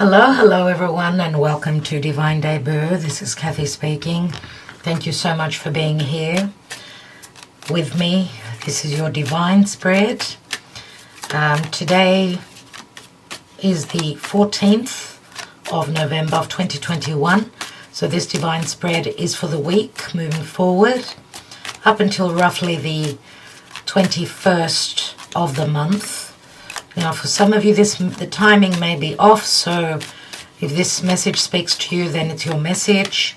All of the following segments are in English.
Hello everyone, and welcome to Divine Debut. This is Kathy speaking. Thank you so much for being here with me. This is your divine spread. Today is the 14th of November of 2021. So this divine spread is for the week moving forward up until roughly the 21st of the month. Now, for some of you, the timing may be off, so if this message speaks to you, then it's your message.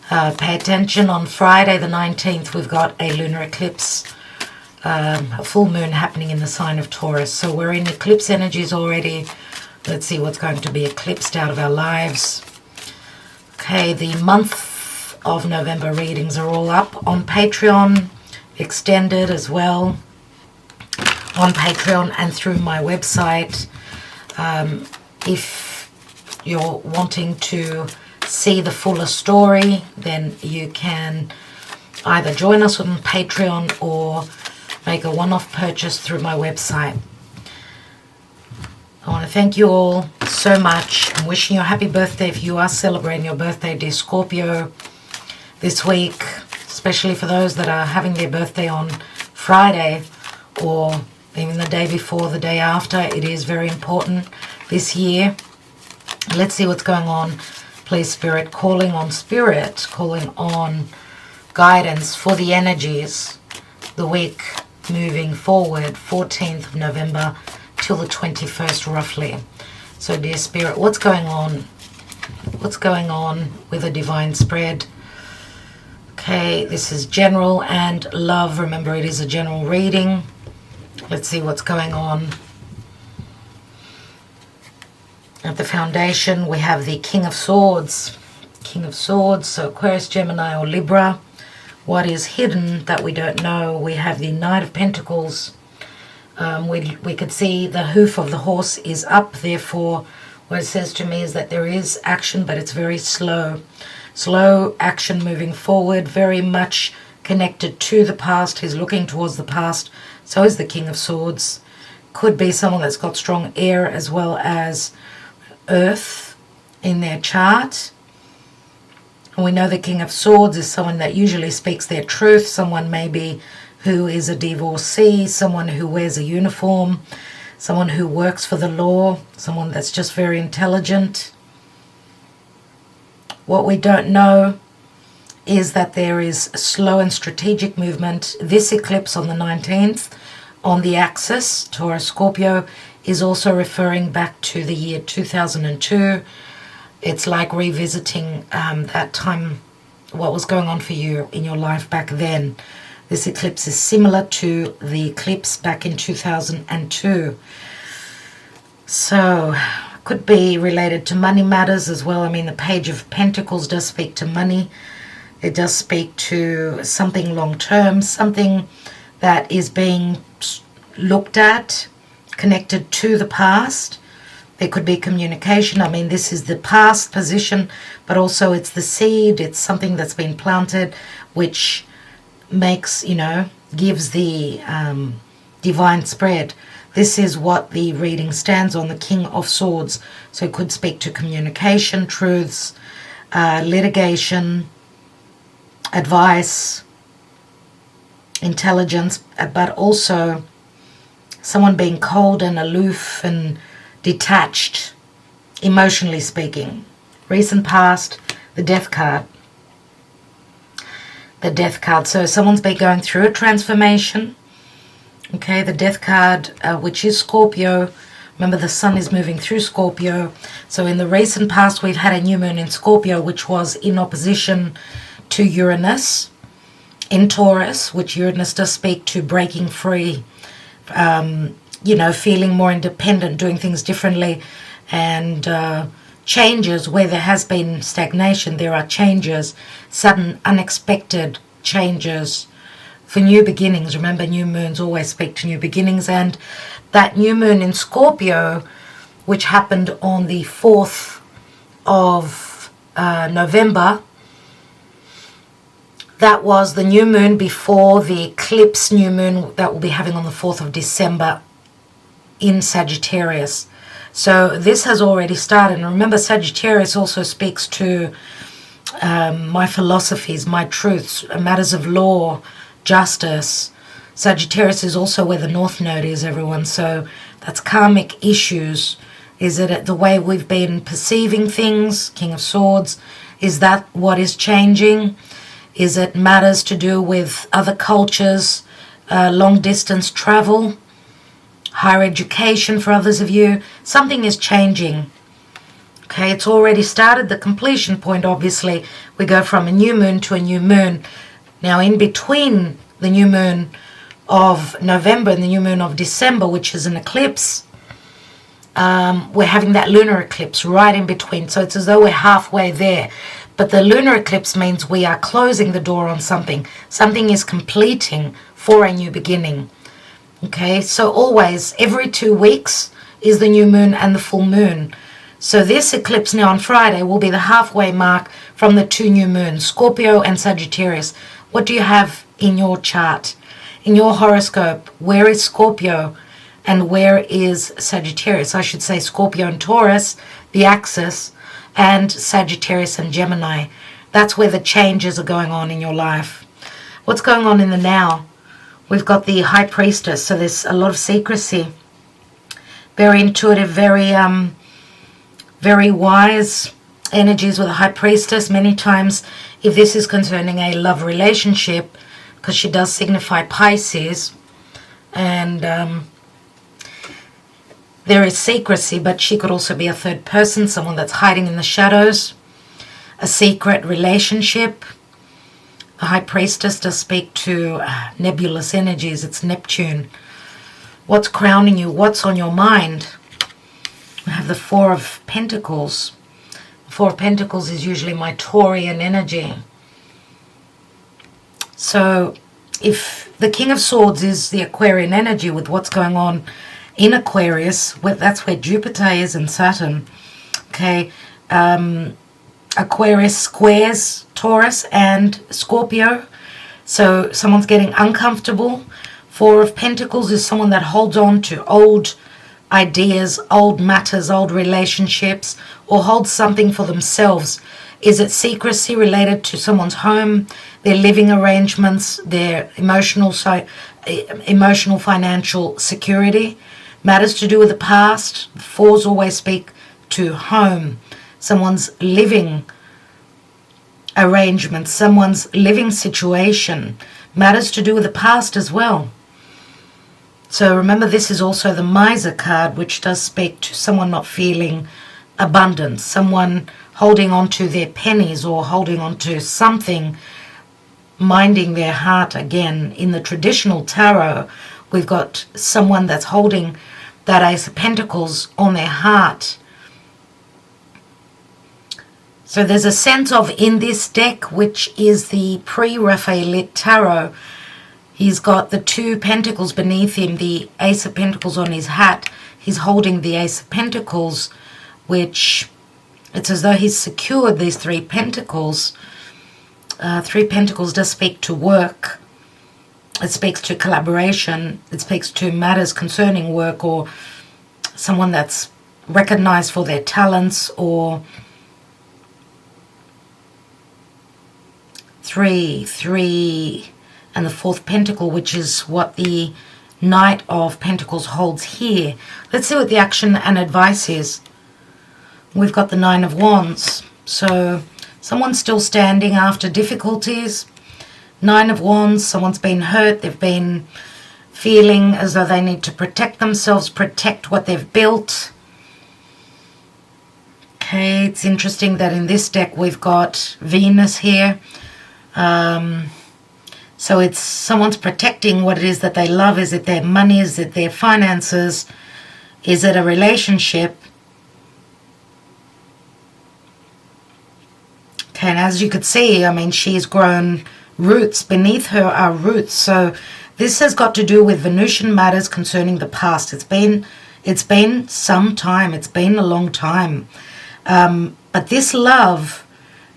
Pay attention. On Friday the 19th, we've got a lunar eclipse, a full moon happening in the sign of Taurus. So we're in eclipse energies already. Let's see what's going to be eclipsed out of our lives. Okay, the month of November readings are all up on Patreon, extended as well. On Patreon and through my website. If you're wanting to see the fuller story, then you can either join us on Patreon or make a one-off purchase through my website. I want to thank you all so much. I'm wishing you a happy birthday if you are celebrating your birthday, dear Scorpio, this week, especially for those that are having their birthday on Friday or even the day before, the day after. It is very important this year. Let's see what's going on. Please, Spirit, calling on guidance for the energies, the week moving forward, 14th of November till the 21st roughly. So, dear Spirit, what's going on? What's going on with a divine spread? Okay, this is general and love. Remember, it is a general reading. Let's see what's going on. At the foundation, we have the King of Swords. King of Swords, so Aquarius, Gemini, or Libra. What is hidden that we don't know? We have the Knight of Pentacles. We could see the hoof of the horse is up. Therefore, what it says to me is that there is action, but it's very slow. Slow action moving forward, very much connected to the past. He's looking towards the past. So is the King of Swords. Could be someone that's got strong air as well as earth in their chart. And we know the King of Swords is someone that usually speaks their truth. Someone maybe who is a divorcee. Someone who wears a uniform. Someone who works for the law. Someone that's just very intelligent. What we don't know is that there is a slow and strategic movement. This eclipse on the 19th on the axis, Taurus Scorpio, is also referring back to the year 2002. It's like revisiting that time, what was going on for you in your life back then. This eclipse is similar to the eclipse back in 2002. So, could be related to money matters as well. I mean, the Page of Pentacles does speak to money. It does speak to something long-term, something that is being looked at, connected to the past. There could be communication. I mean, this is the past position, but also it's the seed. It's something that's been planted, which makes, gives the divine spread. This is what the reading stands on, the King of Swords. So it could speak to communication, truths, litigation, advice, intelligence, but also someone being cold and aloof and detached, emotionally speaking. Recent past, the Death card. The Death card. So someone's been going through a transformation. Okay, the Death card, which is Scorpio. Remember, the sun is moving through Scorpio. So in the recent past, we've had a new moon in Scorpio, which was in opposition to Uranus in Taurus, which Uranus does speak to breaking free, feeling more independent, doing things differently, and changes where there has been stagnation. There are changes, sudden, unexpected changes for new beginnings. Remember, new moons always speak to new beginnings, and that new moon in Scorpio, which happened on the 4th of November, that was the new moon before the eclipse new moon that we'll be having on the 4th of December in Sagittarius. So this has already started. And remember, Sagittarius also speaks to my philosophies, my truths, matters of law, justice. Sagittarius is also where the North Node is, everyone. So that's karmic issues. Is it the way we've been perceiving things? King of Swords. Is that what is changing? Is it matters to do with other cultures, long distance travel, higher education for others of you? Something is changing. Okay, it's already started. The completion point, obviously, we go from a new moon to a new moon. Now, in between the new moon of November and the new moon of December, which is an eclipse, we're having that lunar eclipse right in between. So it's as though we're halfway there. But the lunar eclipse means we are closing the door on something. Something is completing for a new beginning. Okay, so always, every 2 weeks is the new moon and the full moon. So this eclipse now on Friday will be the halfway mark from the 2 new moons, Scorpio and Sagittarius. What do you have in your chart? In your horoscope, where is Scorpio and where is Sagittarius? I should say Scorpio and Taurus, the axis, and Sagittarius and Gemini. That's where the changes are going on in your life. What's going on in the now? We've got the High Priestess, so there's a lot of secrecy. Very intuitive, very wise energies with the High Priestess. Many times, if this is concerning a love relationship, because she does signify Pisces, and there is secrecy, but she could also be a third person, someone that's hiding in the shadows, a secret relationship. The High Priestess does speak to nebulous energies. It's Neptune. What's crowning you? What's on your mind? We have the Four of Pentacles. The Four of Pentacles is usually my Taurian energy. So if the King of Swords is the Aquarian energy with what's going on in Aquarius, that's where Jupiter is and Saturn. Okay, Aquarius squares Taurus and Scorpio. So someone's getting uncomfortable. Four of Pentacles is someone that holds on to old ideas, old matters, old relationships, or holds something for themselves. Is it secrecy related to someone's home, their living arrangements, their emotional, financial security? Matters to do with the past. Fours always speak to home, someone's living arrangement, someone's living situation. Matters to do with the past as well. So remember, this is also the Miser card, which does speak to someone not feeling abundance, someone holding on to their pennies or holding on to something, minding their heart. Again, in the traditional tarot, we've got someone that's holding that Ace of Pentacles on their heart. So there's a sense of, in this deck, which is the pre-Raphaelite tarot, he's got the 2 pentacles beneath him, the Ace of Pentacles on his hat. He's holding the Ace of Pentacles, which it's as though he's secured these 3 pentacles. 3 pentacles does speak to work. It speaks to collaboration. It speaks to matters concerning work, or someone that's recognized for their talents, or 3 and the 4th pentacle, which is what the Knight of Pentacles holds here. Let's see what the action and advice is. We've got the 9 of Wands. So someone's still standing after difficulties. 9 of Wands, someone's been hurt. They've been feeling as though they need to protect themselves, protect what they've built. Okay, it's interesting that in this deck we've got Venus here. So it's someone's protecting what it is that they love. Is it their money? Is it their finances? Is it a relationship? Okay, and as you could see, I mean, she's grown roots. Beneath her are roots. So this has got to do with Venusian matters concerning the past. It's been some time. It's been a long time. But this love,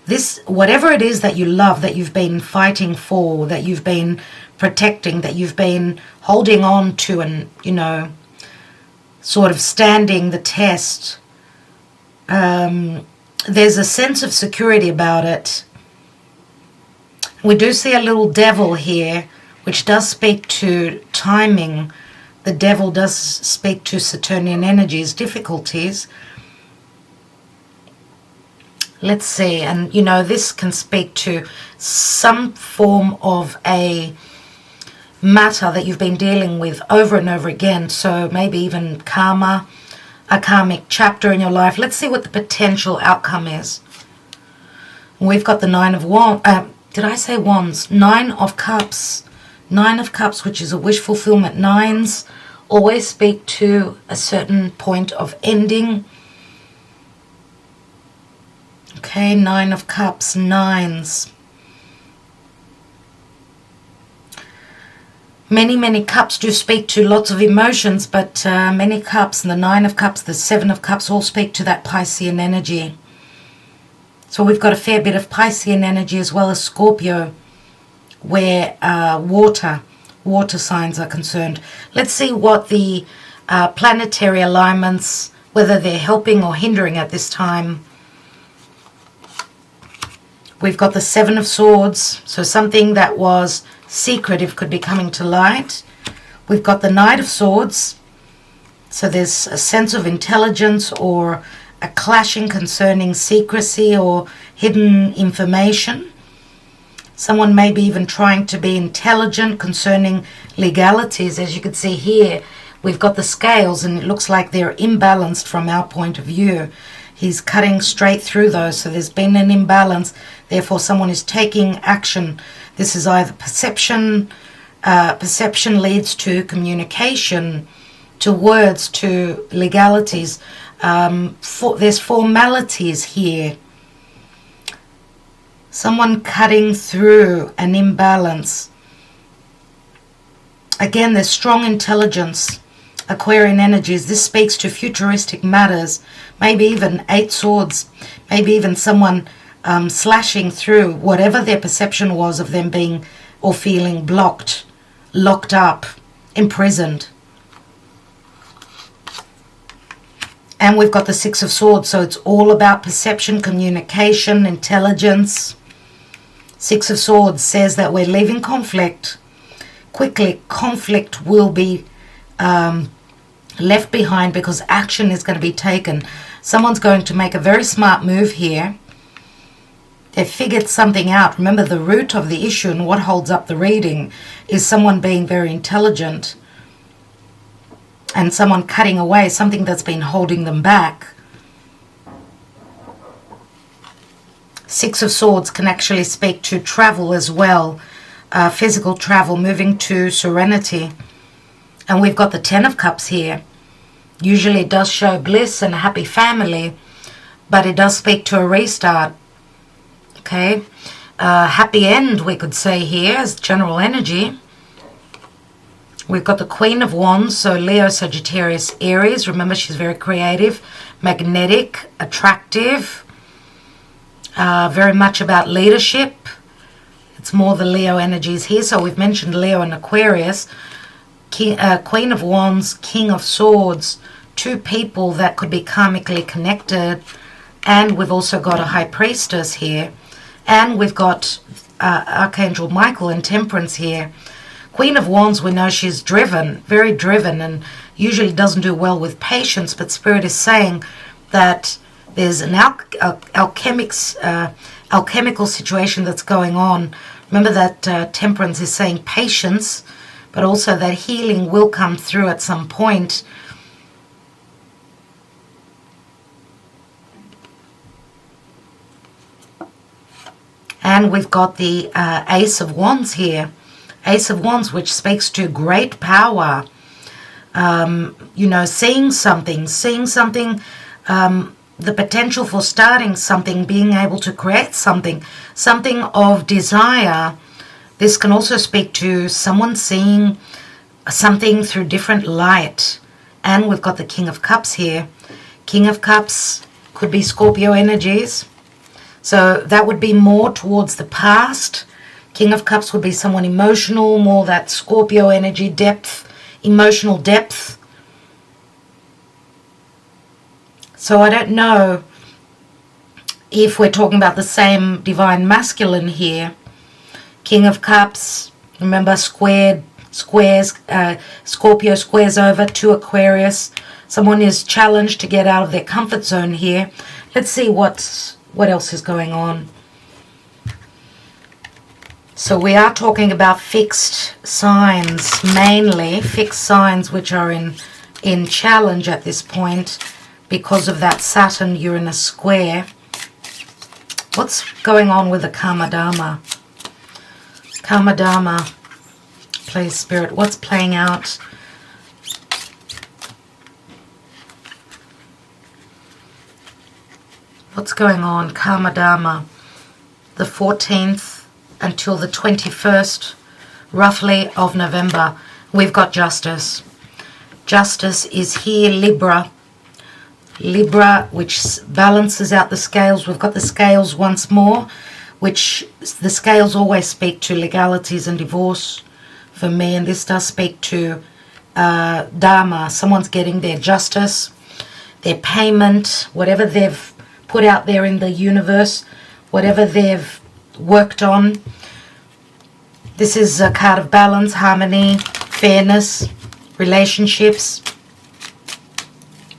this, whatever it is that you love, that you've been fighting for, that you've been protecting, that you've been holding on to, and, you know, sort of standing the test. There's a sense of security about it. We do see a little devil here, which does speak to timing. The devil does speak to Saturnian energies, difficulties. Let's see, and you know, this can speak to some form of a matter that you've been dealing with over and over again. So maybe even karma, a karmic chapter in your life. Let's see what the potential outcome is. We've got the Nine of Wands. Did I say Wands? Nine of Cups. Nine of Cups, which is a wish fulfillment. Nines always speak to a certain point of ending. Okay, Nine of Cups, nines. Many cups do speak to lots of emotions, but many cups, and the Nine of Cups, the Seven of Cups, all speak to that Piscean energy. So we've got a fair bit of Piscean energy as well as Scorpio, where water signs are concerned. Let's see what the planetary alignments, whether they're helping or hindering at this time. We've got the Seven of Swords, so something that was secretive could be coming to light. We've got the Knight of Swords, so there's a sense of intelligence or a clashing concerning secrecy or hidden information. Someone may be even trying to be intelligent concerning legalities. As you can see here, we've got the scales and it looks like they're imbalanced from our point of view. He's cutting straight through those, so there's been an imbalance. Therefore, someone is taking action. This is either perception. Perception leads to communication, to words, to legalities. There's formalities here. Someone cutting through an imbalance. Again, there's strong intelligence. Aquarian energies. This speaks to futuristic matters. Maybe even Eight Swords. Maybe even someone slashing through whatever their perception was of them being or feeling blocked, locked up, imprisoned. And we've got the Six of Swords, so it's all about perception, communication, intelligence. Six of Swords says that we're leaving conflict. Quickly, conflict will be left behind because action is going to be taken. Someone's going to make a very smart move here. They've figured something out. Remember, the root of the issue and what holds up the reading is someone being very intelligent and someone cutting away something that's been holding them back. Six of Swords can actually speak to travel as well, physical travel, moving to serenity. And we've got the Ten of Cups here. Usually it does show bliss and a happy family, but it does speak to a restart. Okay, happy end, we could say here as general energy. We've got the Queen of Wands, so Leo, Sagittarius, Aries. Remember, she's very creative, magnetic, attractive, very much about leadership. It's more the Leo energies here. So we've mentioned Leo and Aquarius. Queen of Wands, King of Swords, two people that could be karmically connected. And we've also got a High Priestess here. And we've got Archangel Michael in Temperance here. Queen of Wands, we know she's driven, very driven, and usually doesn't do well with patience, but Spirit is saying that there's an alchemical situation that's going on. Remember that Temperance is saying patience, but also that healing will come through at some point. And we've got the Ace of Wands here. Ace of Wands, which speaks to great power. You know, seeing something, the potential for starting something, being able to create something of desire. This can also speak to someone seeing something through different light. And we've got the King of Cups here. King of Cups could be Scorpio energies. So that would be more towards the past. King of Cups would be someone emotional, more that Scorpio energy, depth, emotional depth. So I don't know if we're talking about the same divine masculine here. King of Cups, remember squares, Scorpio squares over to Aquarius. Someone is challenged to get out of their comfort zone here. Let's see what else is going on. So we are talking about fixed signs, mainly fixed signs which are in challenge at this point because of that Saturn-Uranus square. What's going on with the Karma Dharma? Karma Dharma, please Spirit, what's playing out? What's going on? Karma Dharma, the 14th until the 21st, roughly, of November. We've got justice. Justice is here, Libra. Libra, which balances out the scales. We've got the scales once more, which the scales always speak to legalities and divorce for me, and this does speak to Dharma. Someone's getting their justice, their payment, whatever they've put out there in the universe, whatever they've worked on. This is a card of balance, harmony, fairness, relationships,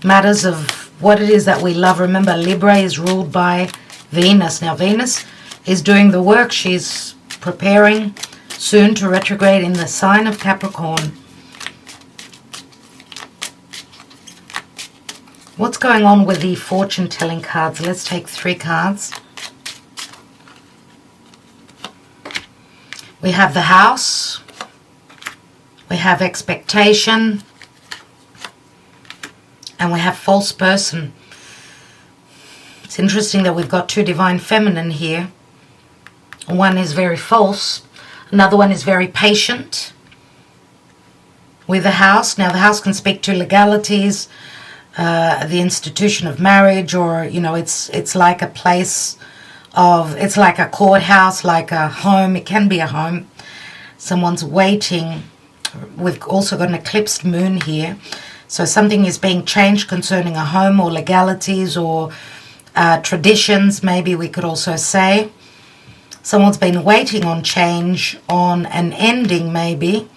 matters of what it is that we love. Remember, Libra is ruled by Venus. Now, Venus is doing the work. She's preparing soon to retrograde in the sign of Capricorn. What's going on with the fortune-telling cards? Let's take 3 cards. We have the House. We have expectation. And we have false person. It's interesting that we've got 2 divine feminine here. One is very false. Another one is very patient. With the House. Now, the House can speak to legalities, the institution of marriage, or, you know, it's like a place of, it's like a courthouse, like a home. It can be a home. Someone's waiting. We've also got an eclipsed moon here. So something is being changed concerning a home or legalities or traditions, maybe we could also say. Someone's been waiting on change, on an ending maybe,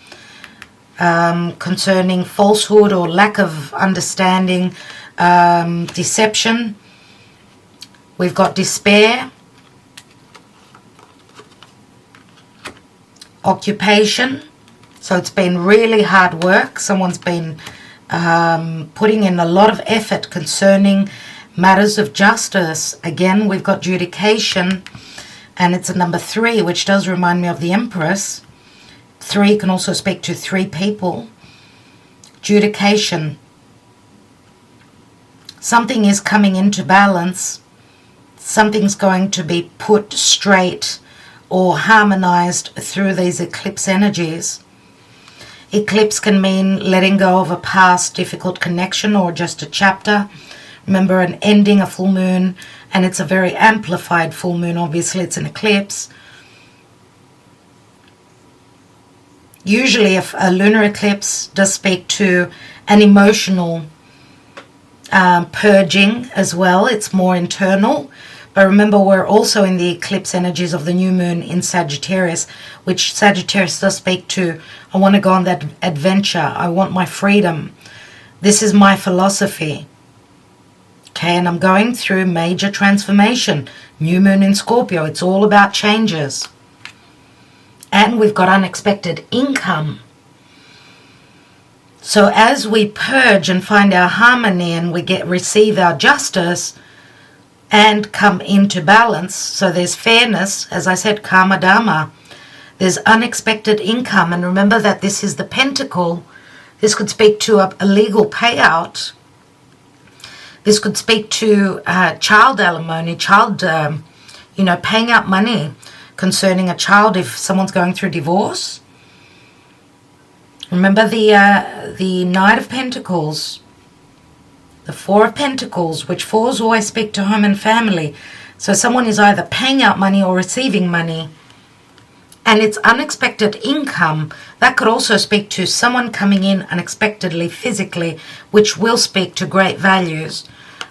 concerning falsehood or lack of understanding, deception. We've got despair, occupation. So it's been really hard work. Someone's been putting in a lot of effort concerning matters of justice. Again, we've got judication, and it's a number 3, which does remind me of the Empress. 3 can also speak to 3 people. Judication. Something is coming into balance. Something's going to be put straight or harmonized through these eclipse energies. Eclipse can mean letting go of a past difficult connection or just a chapter. Remember, an ending, a full moon, and it's a very amplified full moon. Obviously, it's an eclipse. Usually, if a lunar eclipse does speak to an emotional purging as well, it's more internal. But remember, we're also in the eclipse energies of the new moon in Sagittarius, which Sagittarius does speak to. I want to go on that adventure. I want my freedom. This is my philosophy. Okay, and I'm going through major transformation. New moon in Scorpio. It's all about changes. And we've got unexpected income. So as we purge and find our harmony and we receive our justice and come into balance, so there's fairness, as I said, Karma Dharma. There's unexpected income, and remember that this is the pentacle. This could speak to a legal payout. This could speak to child alimony, paying out money concerning a child if someone's going through divorce. Remember the Knight of Pentacles, the Four of Pentacles, which 4s always speak to home and family. So someone is either paying out money or receiving money. And it's unexpected income. That could also speak to someone coming in unexpectedly physically, which will speak to great values.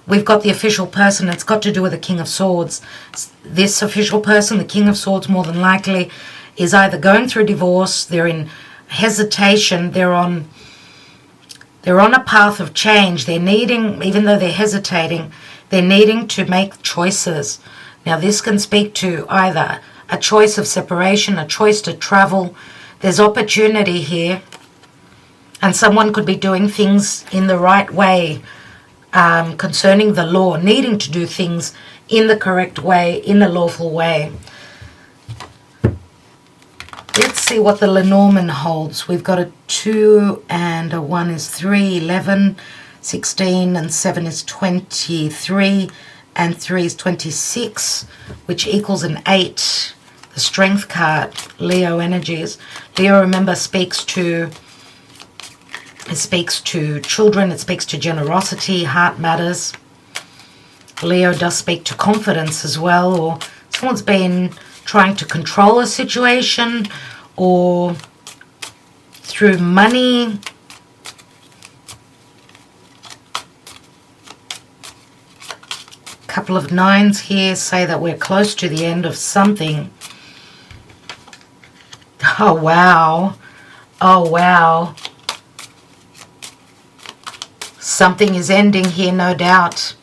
we've got the official person. It's got to do with the King of Swords. This official person, the King of Swords, more than likely, is either going through divorce, they're in hesitation, they're on a path of change. They're needing, even though they're hesitating, they're needing to make choices. Now, this can speak to either a choice of separation, a choice to travel. There's opportunity here. And someone could be doing things in the right way concerning the law, needing to do things in the correct way, in the lawful way. Let's see what the Lenormand holds. We've got a 2 and a 1 is 3, 11, 16, and 7 is 23, and 3 is 26, which equals an 8. The Strength card, Leo energies. Leo, remember, speaks to children, it speaks to generosity, heart matters. Leo does speak to confidence as well, or someone's been trying to control a situation, or through money. Couple of 9s here say that we're close to the end of something. Oh, wow. Oh, wow. Something is ending here, no doubt.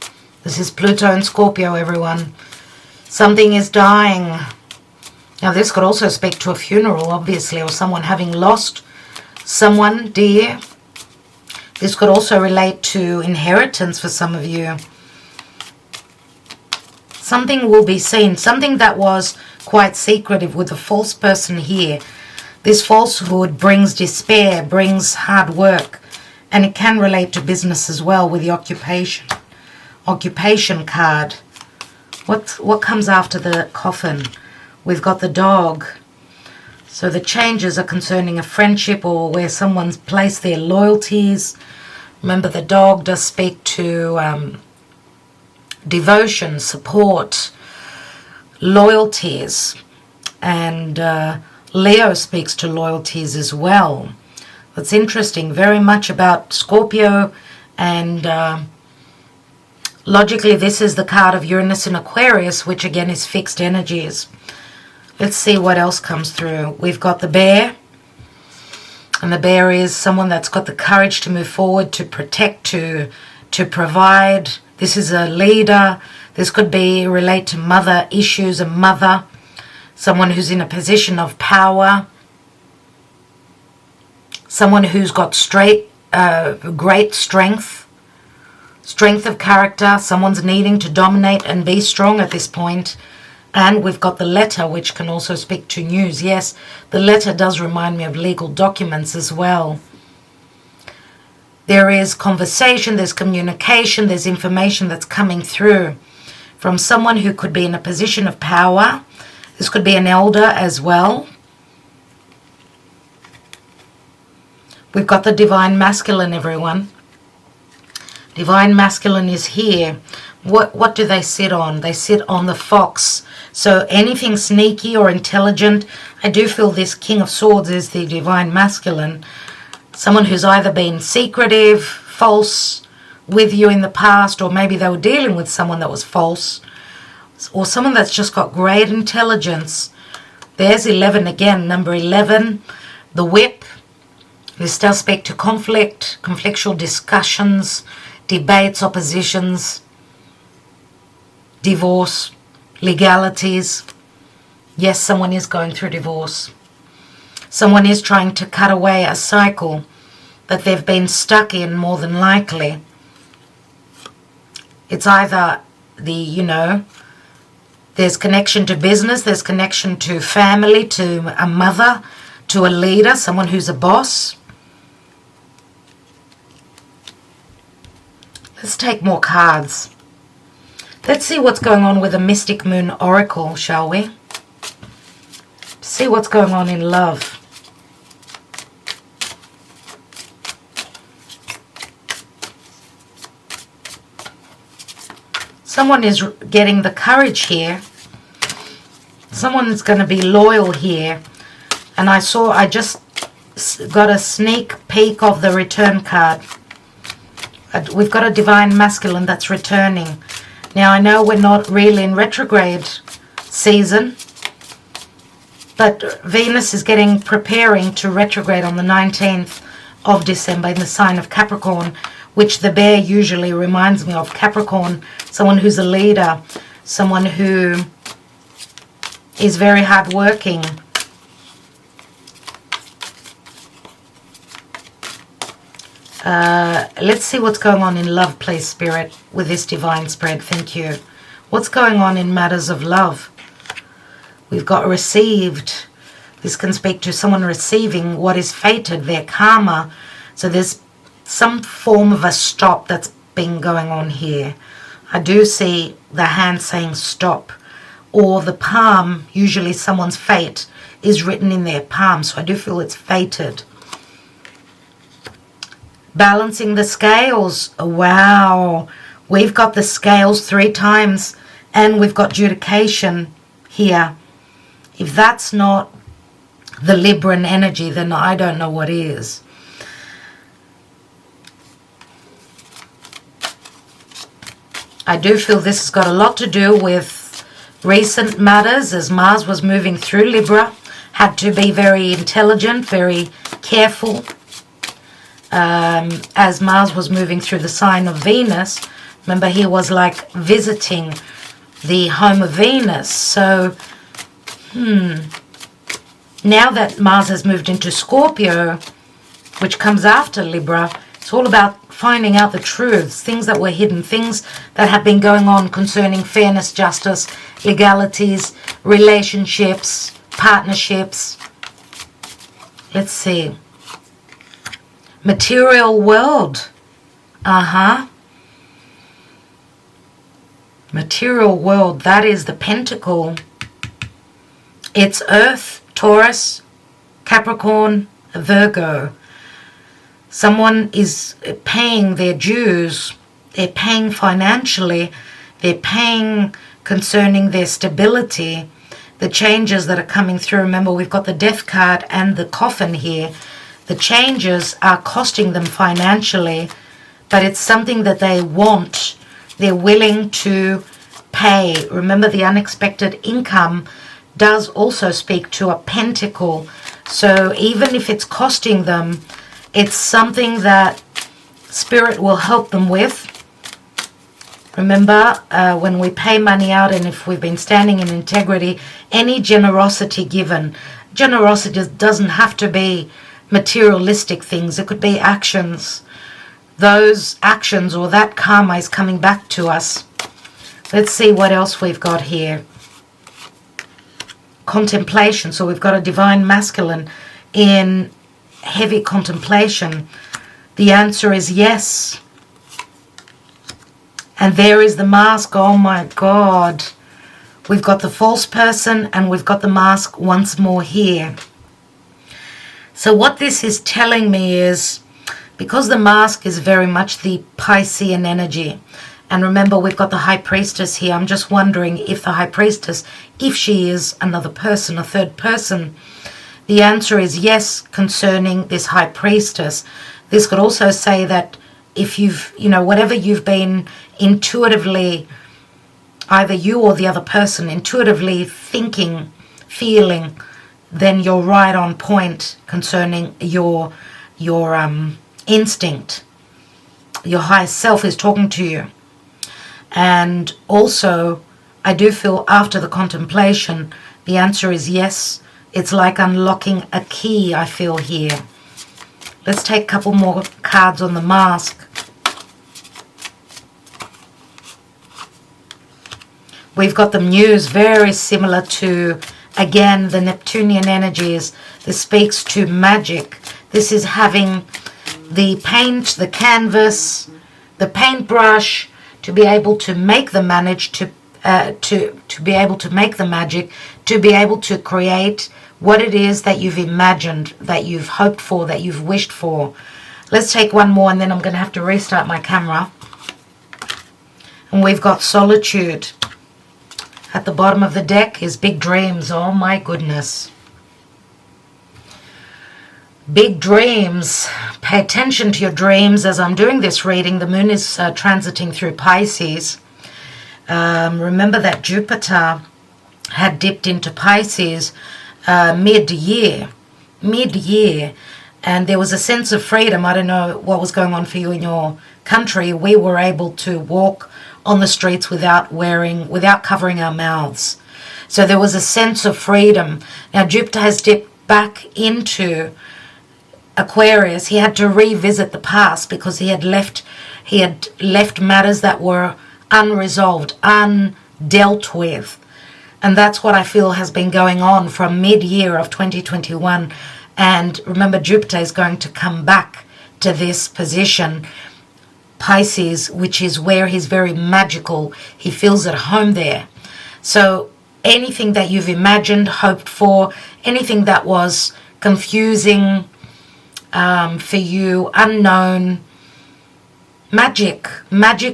This is Pluto and Scorpio, everyone. Something is dying. Now, this could also speak to a funeral, obviously, or someone having lost someone dear. This could also relate to inheritance for some of you. Something will be seen, something that was quite secretive with the false person here. This falsehood brings despair, brings hard work, and it can relate to business as well with the occupation card. What comes after the coffin? We've got the dog. So the changes are concerning a friendship or where someone's placed their loyalties. Remember, the dog does speak to devotion, support, loyalties, and Leo speaks to loyalties as well. That's interesting, very much about Scorpio, and logically this is the card of Uranus in Aquarius, which again is fixed energies. Let's see what else comes through. We've got the bear, and the bear is someone that's got the courage to move forward, to protect, to provide. This is a leader. This could be relate to mother issues, a mother, someone who's in a position of power, someone who's got great strength of character. Someone's needing to dominate and be strong at this point. And we've got the letter, which can also speak to news. Yes, the letter does remind me of legal documents as well. There is conversation, there's communication, there's information that's coming through from someone who could be in a position of power. This could be an elder as well. We've got the Divine Masculine, everyone. Divine Masculine is here. What do they sit on? They sit on the fox. So anything sneaky or intelligent, I do feel this King of Swords is the Divine Masculine. Someone who's either been secretive, false with you in the past, or maybe they were dealing with someone that was false, or someone that's just got great intelligence. There's 11 again, number 11, the whip. This does speak to conflict, conflictual discussions, debates, oppositions, divorce, legalities. Yes, someone is going through divorce. Someone is trying to cut away a cycle that they've been stuck in, more than likely. It's either there's connection to business, there's connection to family, to a mother, to a leader, someone who's a boss. Let's take more cards. Let's see what's going on with the Mystic Moon Oracle, shall we? See what's going on in love. Someone is getting the courage here. Someone is going to be loyal here. And I just got a sneak peek of the return card. we've got a divine masculine that's returning. Now, I know we're not really in retrograde season, but Venus is preparing to retrograde on the 19th of December in the sign of Capricorn, which the bear usually reminds me of. Capricorn, someone who's a leader, someone who is very hardworking. Let's see what's going on in love, please, Spirit, with this divine spread. Thank you. What's going on in matters of love? We've got received. This can speak to someone receiving what is fated, their karma. So there's some form of a stop that's been going on here. I do see the hand saying stop, or the palm, usually someone's fate is written in their palm. So I do feel it's fated. Balancing the scales. Wow. We've got the scales 3 times, and we've got judication here. If that's not the Libran energy, then I don't know what is. I do feel this has got a lot to do with recent matters, as Mars was moving through Libra. Had to be very intelligent, very careful. As Mars was moving through the sign of Venus, remember, he was like visiting the home of Venus. So now that Mars has moved into Scorpio, which comes after Libra, it's all about finding out the truths, things that were hidden, things that have been going on concerning fairness, justice, legalities, relationships, partnerships. Let's see. Material world. Material world, that is the pentacle. It's Earth, Taurus, Capricorn, Virgo. Someone is paying their dues. They're paying financially. They're paying concerning their stability, the changes that are coming through. Remember, we've got the death card and the coffin here. The changes are costing them financially, but it's something that they want. They're willing to pay. Remember, the unexpected income does also speak to a pentacle. So even if it's costing them, it's something that Spirit will help them with. Remember, when we pay money out, and if we've been standing in integrity, any generosity given, generosity doesn't have to be materialistic things. It could be actions. Those actions or that karma is coming back to us. Let's see what else we've got here. Contemplation. So we've got a divine masculine in heavy contemplation. The answer is yes. And there is the mask. Oh my God. We've got the false person and we've got the mask once more here. So what this is telling me is, because the mask is very much the Piscean energy, and remember we've got the High Priestess here, I'm just wondering if the High Priestess, if she is another person, a third person. The answer is yes concerning this High Priestess. This could also say that if you've, whatever you've been intuitively, either you or the other person, intuitively thinking, feeling, then you're right on point concerning your instinct. Your higher self is talking to you. And also, I do feel after the contemplation, the answer is yes. It's like unlocking a key, I feel here. Let's take a couple more cards on the mask. We've got the Muse, very similar to, again, the Neptunian energies. This speaks to magic. This is having the paint, the canvas, the paintbrush, to be able to make the manage, to be able to make the magic, to be able to create what it is that you've imagined, that you've hoped for, that you've wished for. Let's take one more and then I'm going to have to restart my camera. And we've got solitude. At the bottom of the deck is big dreams. Oh my goodness. Big dreams. Pay attention to your dreams. As I'm doing this reading, the moon is transiting through Pisces. Remember that Jupiter had dipped into Pisces mid-year, and there was a sense of freedom. I don't know what was going on for you in your country. We were able to walk on the streets without covering our mouths. So there was a sense of freedom. Now Jupiter has dipped back into Aquarius. He had to revisit the past because he had left matters that were unresolved, undealt with. And that's what I feel has been going on from mid-year of 2021. And remember, Jupiter is going to come back to this position, Pisces, which is where he's very magical. He feels at home there. So anything that you've imagined, hoped for, anything that was confusing for you, unknown, magic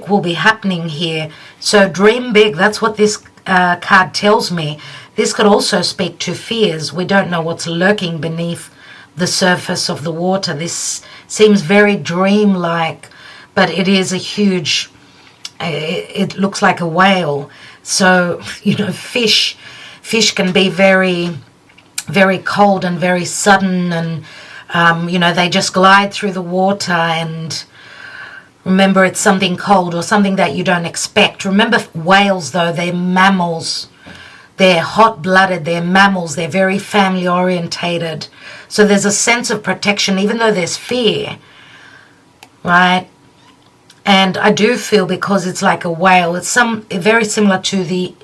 will be happening here. So dream big. That's what this card tells me. This could also speak to fears. We don't know what's lurking beneath the surface of the water. This seems very dreamlike, but it is a huge, it looks like a whale. So, fish can be very, very cold and very sudden, and they just glide through the water. And remember, it's something cold or something that you don't expect. Remember, whales, though, they're mammals. They're hot-blooded, they're mammals, they're very family-orientated. So there's a sense of protection, even though there's fear, right? And I do feel, because it's like a whale, it's very similar to the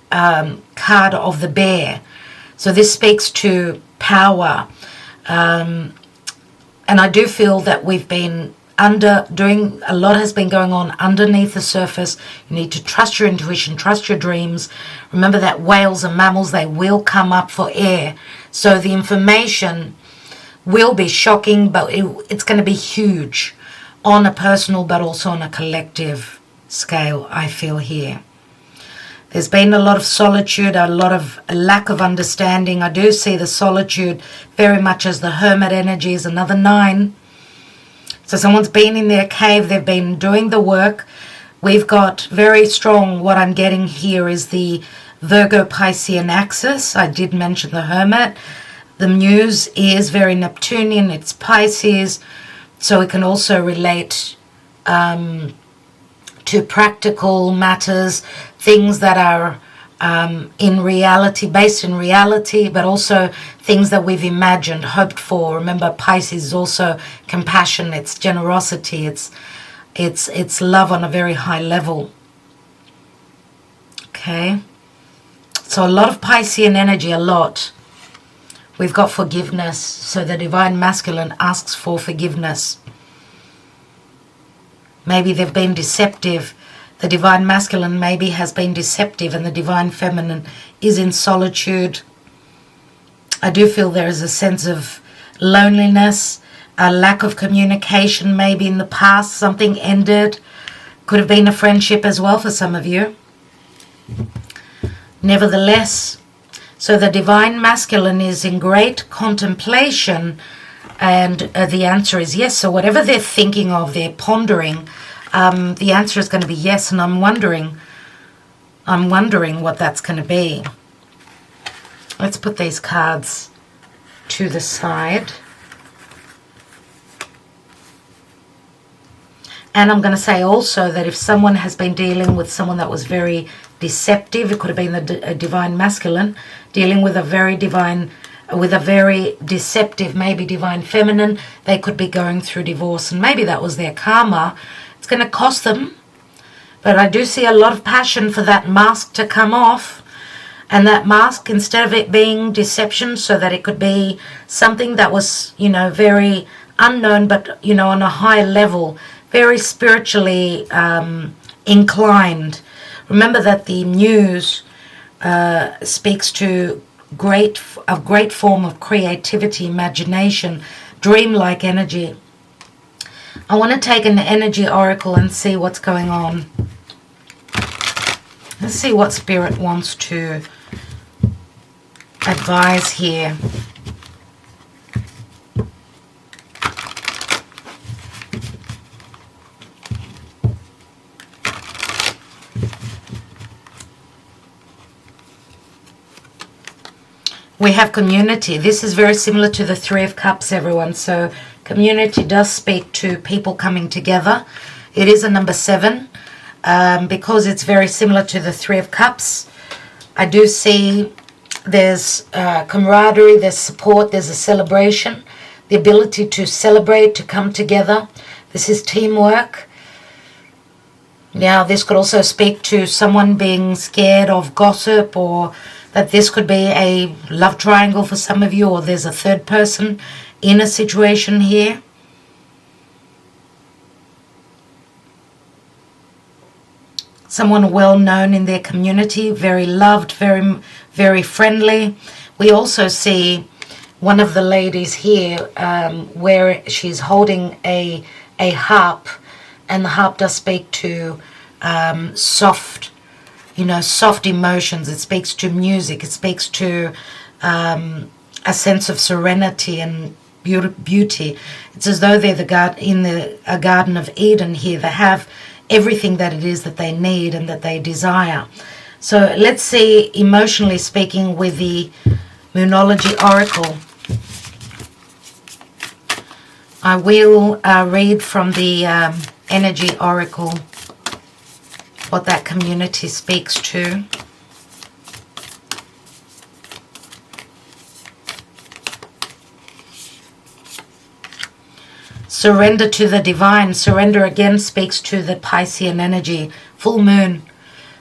card of the bear. So this speaks to power. And I do feel that we've been a lot has been going on underneath the surface. You need to trust your intuition, trust your dreams. Remember that whales and mammals, they will come up for air. So the information will be shocking, but it's going to be huge on a personal but also on a collective scale, I feel here. There's been a lot of solitude, a lot of lack of understanding. I do see the solitude very much as the hermit energy is another 9. So someone's been in their cave, they've been doing the work. We've got very strong, what I'm getting here is the Virgo Piscean axis. I did mention the Hermit. The Muse is very Neptunian, it's Pisces. So it can also relate to practical matters, things that are based in reality, but also things that we've imagined, hoped for. Remember, Pisces is also compassion, it's generosity, it's love on a very high level. Okay, so a lot of Piscean energy, a lot. We've got forgiveness, so the Divine Masculine asks for forgiveness. Maybe they've been deceptive. The Divine Masculine maybe has been deceptive, and the Divine Feminine is in solitude. I do feel there is a sense of loneliness, a lack of communication. Maybe in the past something ended. Could have been a friendship as well for some of you. Nevertheless, so the Divine Masculine is in great contemplation, and the answer is yes. So whatever they're thinking of, they're pondering, the answer is going to be yes. And I'm wondering what that's going to be. Let's put these cards to the side. And I'm going to say also that if someone has been dealing with someone that was very deceptive, it could have been the Divine Masculine, dealing with a very deceptive, maybe Divine Feminine, they could be going through divorce, and maybe that was their karma. It's going to cost them, but I do see a lot of passion for that mask to come off, and that mask, instead of it being deception, so that it could be something that was, very unknown, but, on a high level, very spiritually inclined. Remember that the Muse speaks to a great form of creativity, imagination, dreamlike energy. I want to take an energy oracle and see what's going on. Let's see what Spirit wants to advise here. We have community. This is very similar to the Three of Cups, everyone. So community does speak to people coming together. It is a number 7 because it's very similar to the Three of Cups. I do see there's camaraderie, there's support, there's a celebration, the ability to celebrate, to come together. This is teamwork. Now, this could also speak to someone being scared of gossip, or that this could be a love triangle for some of you, or there's a third person in a situation here. Someone well known in their community, very loved, very, very friendly. We also see one of the ladies here where she's holding a harp, and the harp does speak to soft, soft emotions. It speaks to music. It speaks to a sense of serenity and beauty. It's as though they're in a Garden of Eden here. They have everything that it is that they need and that they desire. So let's see, emotionally speaking, with the Moonology Oracle. I will read from the Energy Oracle what that community speaks to. Surrender to the divine. Surrender again speaks to the Piscean energy, full moon.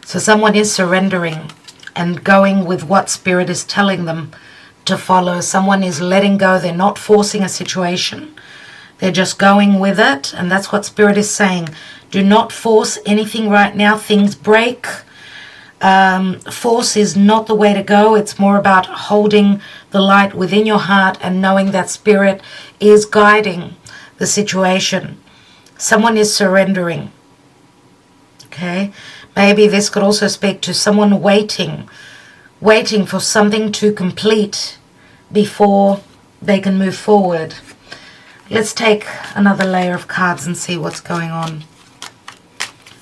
So someone is surrendering and going with what Spirit is telling them to follow. Someone is letting go. They're not forcing a situation. They're just going with it. And that's what Spirit is saying. Do not force anything right now. Things break. Force is not the way to go. It's more about holding the light within your heart and knowing that Spirit is guiding the situation. Someone is surrendering. Okay, maybe this could also speak to someone waiting for something to complete before they can move forward. Let's take another layer of cards and see what's going on.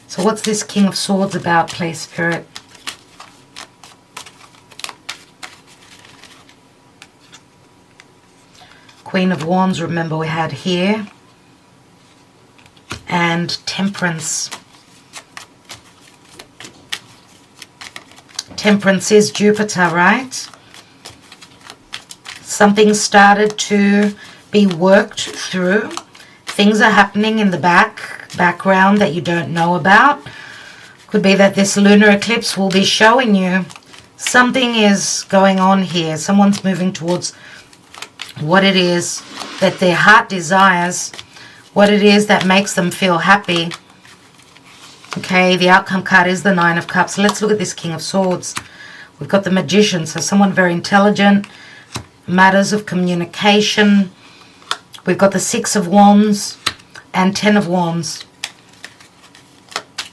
So what's this King of Swords about, please, Spirit? Queen of Wands, remember we had here. And Temperance. Temperance is Jupiter, right? Something started to be worked through. Things are happening in the background that you don't know about. Could be that this lunar eclipse will be showing you something is going on here. Someone's moving towards what it is that their heart desires, what it is that makes them feel happy. Okay, the outcome card is the Nine of Cups. Let's look at this King of Swords. We've got the Magician, so someone very intelligent, matters of communication. We've got the Six of Wands and Ten of Wands.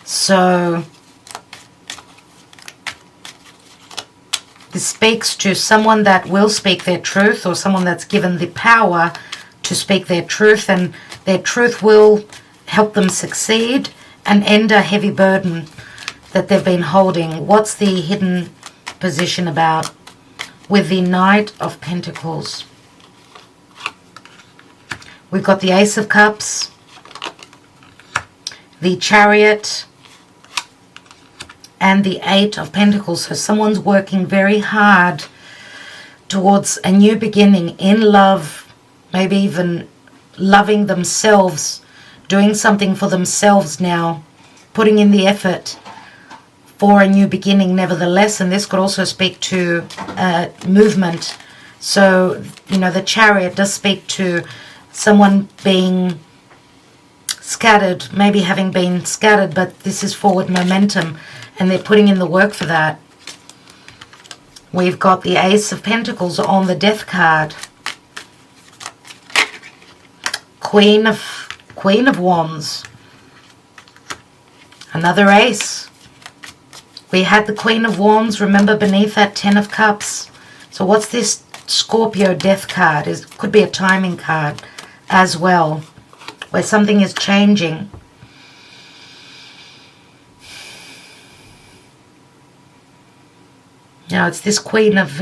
So this speaks to someone that will speak their truth, or someone that's given the power to speak their truth, and their truth will help them succeed and end a heavy burden that they've been holding. What's the hidden position about with the Knight of Pentacles? We've got the Ace of Cups, the Chariot, and the Eight of Pentacles. So someone's working very hard towards a new beginning in love, maybe even loving themselves, doing something for themselves now, putting in the effort for a new beginning nevertheless. And this could also speak to movement. So, the Chariot does speak to someone being scattered, maybe having been scattered, but this is forward momentum, and they're putting in the work for that. We've got the Ace of Pentacles on the Death card. Queen of Wands. Another ace. We had the Queen of Wands, remember, beneath that Ten of Cups. So what's this Scorpio Death card? It could be a timing card as well, where something is changing. Now it's this Queen of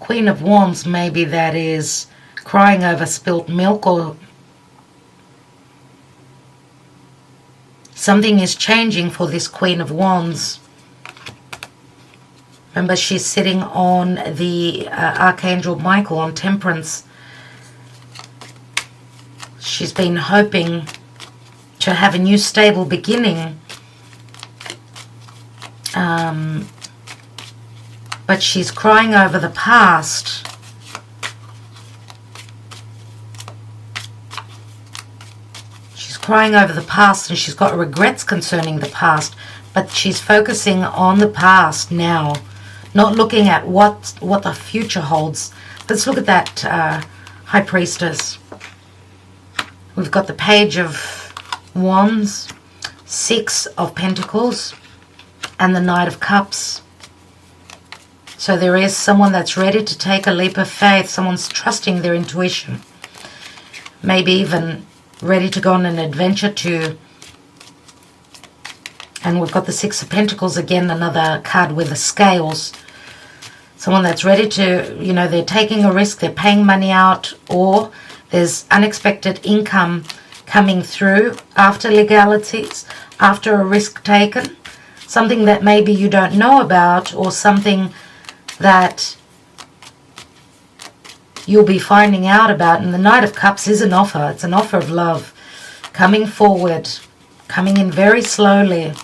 Queen of Wands, maybe that is crying over spilt milk, or something is changing for this Queen of Wands. Remember, she's sitting on the Archangel Michael on Temperance. She's been hoping to have a new stable beginning. But she's crying over the past. She's crying over the past, and she's got regrets concerning the past. But she's focusing on the past now, not looking at what the future holds. Let's look at that High Priestess. We've got the Page of Wands, Six of Pentacles, and the Knight of Cups. So there is someone that's ready to take a leap of faith. Someone's trusting their intuition. Maybe even ready to go on an adventure too. And we've got the Six of Pentacles again, another card with the scales. Someone that's ready to, you know, they're taking a risk, they're paying money out, or there's unexpected income coming through after legalities, after a risk taken. Something that maybe you don't know about, or something that you'll be finding out about. And the Knight of Cups is an offer. It's an offer of love. Coming forward, coming in very slowly.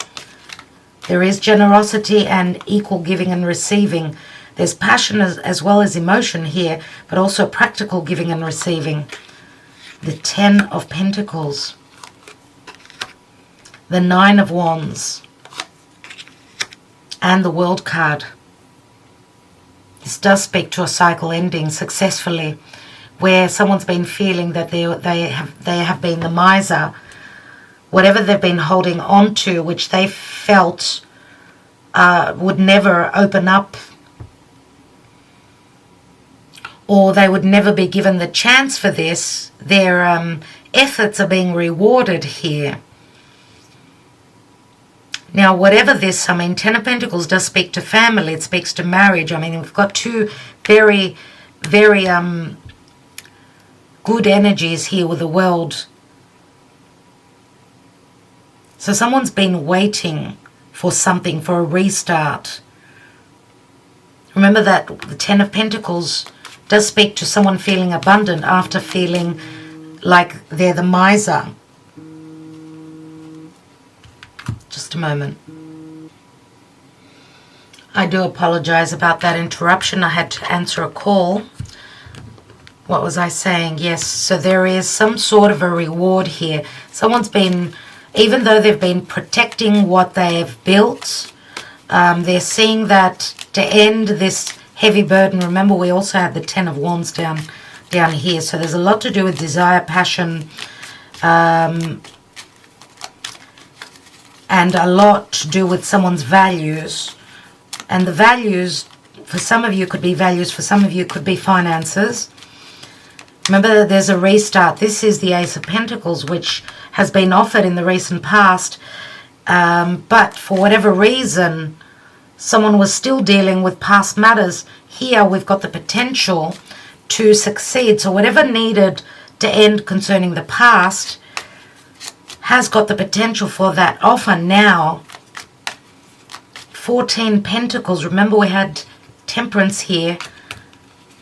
There is generosity and equal giving and receiving. There's passion as well as emotion here, but also practical giving and receiving. The Ten of Pentacles. The Nine of Wands. And the World card. This does speak to a cycle ending successfully, where someone's been feeling that they have been the miser. Whatever they've been holding on to, which they felt would never open up, or they would never be given the chance for this, their efforts are being rewarded here. Now, whatever this, I mean, Ten of Pentacles does speak to family. It speaks to marriage. I mean, we've got two very, very good energies here with the World. So someone's been waiting for something, for a restart. Remember that the Ten of Pentacles does speak to someone feeling abundant after feeling like they're the miser. Just a moment. I do apologize about that interruption. I had to answer a call. What was I saying? Yes, so there is some sort of a reward here. Someone's been, even though they've been protecting what they've built, they're seeing that to end this heavy burden. Remember, we also have the Ten of Wands down here. So there's a lot to do with desire, passion, and a lot to do with someone's values. And the values, for some of you, could be values. For some of you, could be finances. Remember, there's a restart. This is the Ace of Pentacles, which has been offered in the recent past. But for whatever reason, someone was still dealing with past matters. Here, we've got the potential to succeed. So whatever needed to end concerning the past has got the potential for that offer now. 14 Pentacles. Remember, we had Temperance here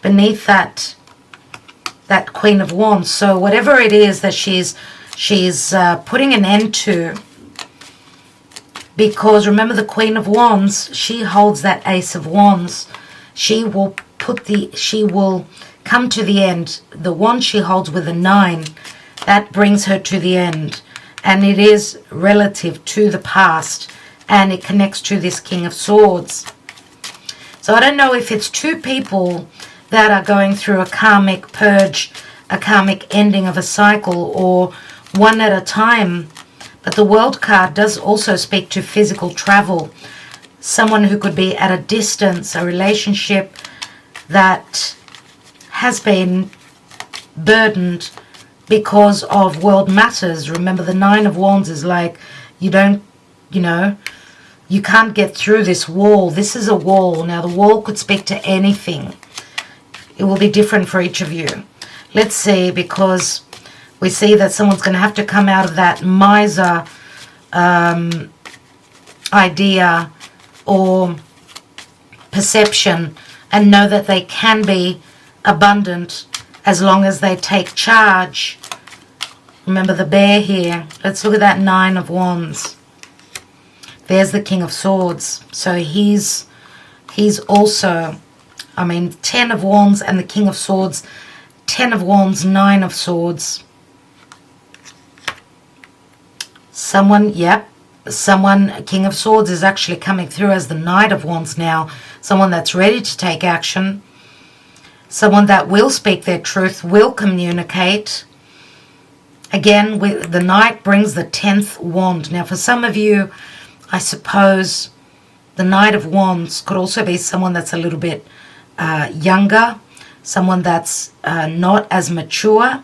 beneath that Queen of Wands. So whatever it is that she's putting an end to, because remember, the Queen of Wands, she holds that Ace of Wands. She will come to the end. The wand she holds with a 9, that brings her to the end. And it is relative to the past, and it connects to this King of Swords. So I don't know if it's two people that are going through a karmic purge, a karmic ending of a cycle, or one at a time. But the World card does also speak to physical travel. Someone who could be at a distance, a relationship that has been burdened because of world matters. Remember, the Nine of Wands is like, you can't get through this wall. This is a wall. Now, the wall could speak to anything. It will be different for each of you. Let's see, because we see that someone's going to have to come out of that miser idea or perception and know that they can be abundant as long as they take charge. Remember the bear here. Let's look at that 9 of Wands. There's the King of Swords. So he's also, I mean, 10 of Wands and the King of Swords. 10 of Wands, 9 of Swords. Someone, King of Swords is actually coming through as the Knight of Wands now. Someone that's ready to take action. Someone that will speak their truth, will communicate. Again, the Knight brings the 10th wand. Now, for some of you, I suppose the Knight of Wands could also be someone that's a little bit younger, someone that's not as mature.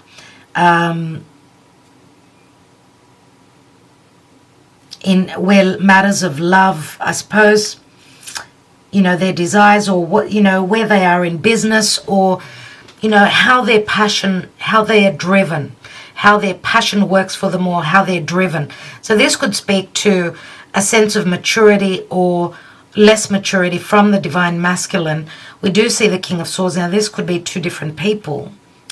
In where matters of love, I suppose, you know, their desires or what, you know, where they are in business, or, you know, how their passion, how they are driven, how their passion works for them, or how they're driven. So this could speak to a sense of maturity or less maturity from the divine masculine. We do see the King of Swords. Now this could be 2 different people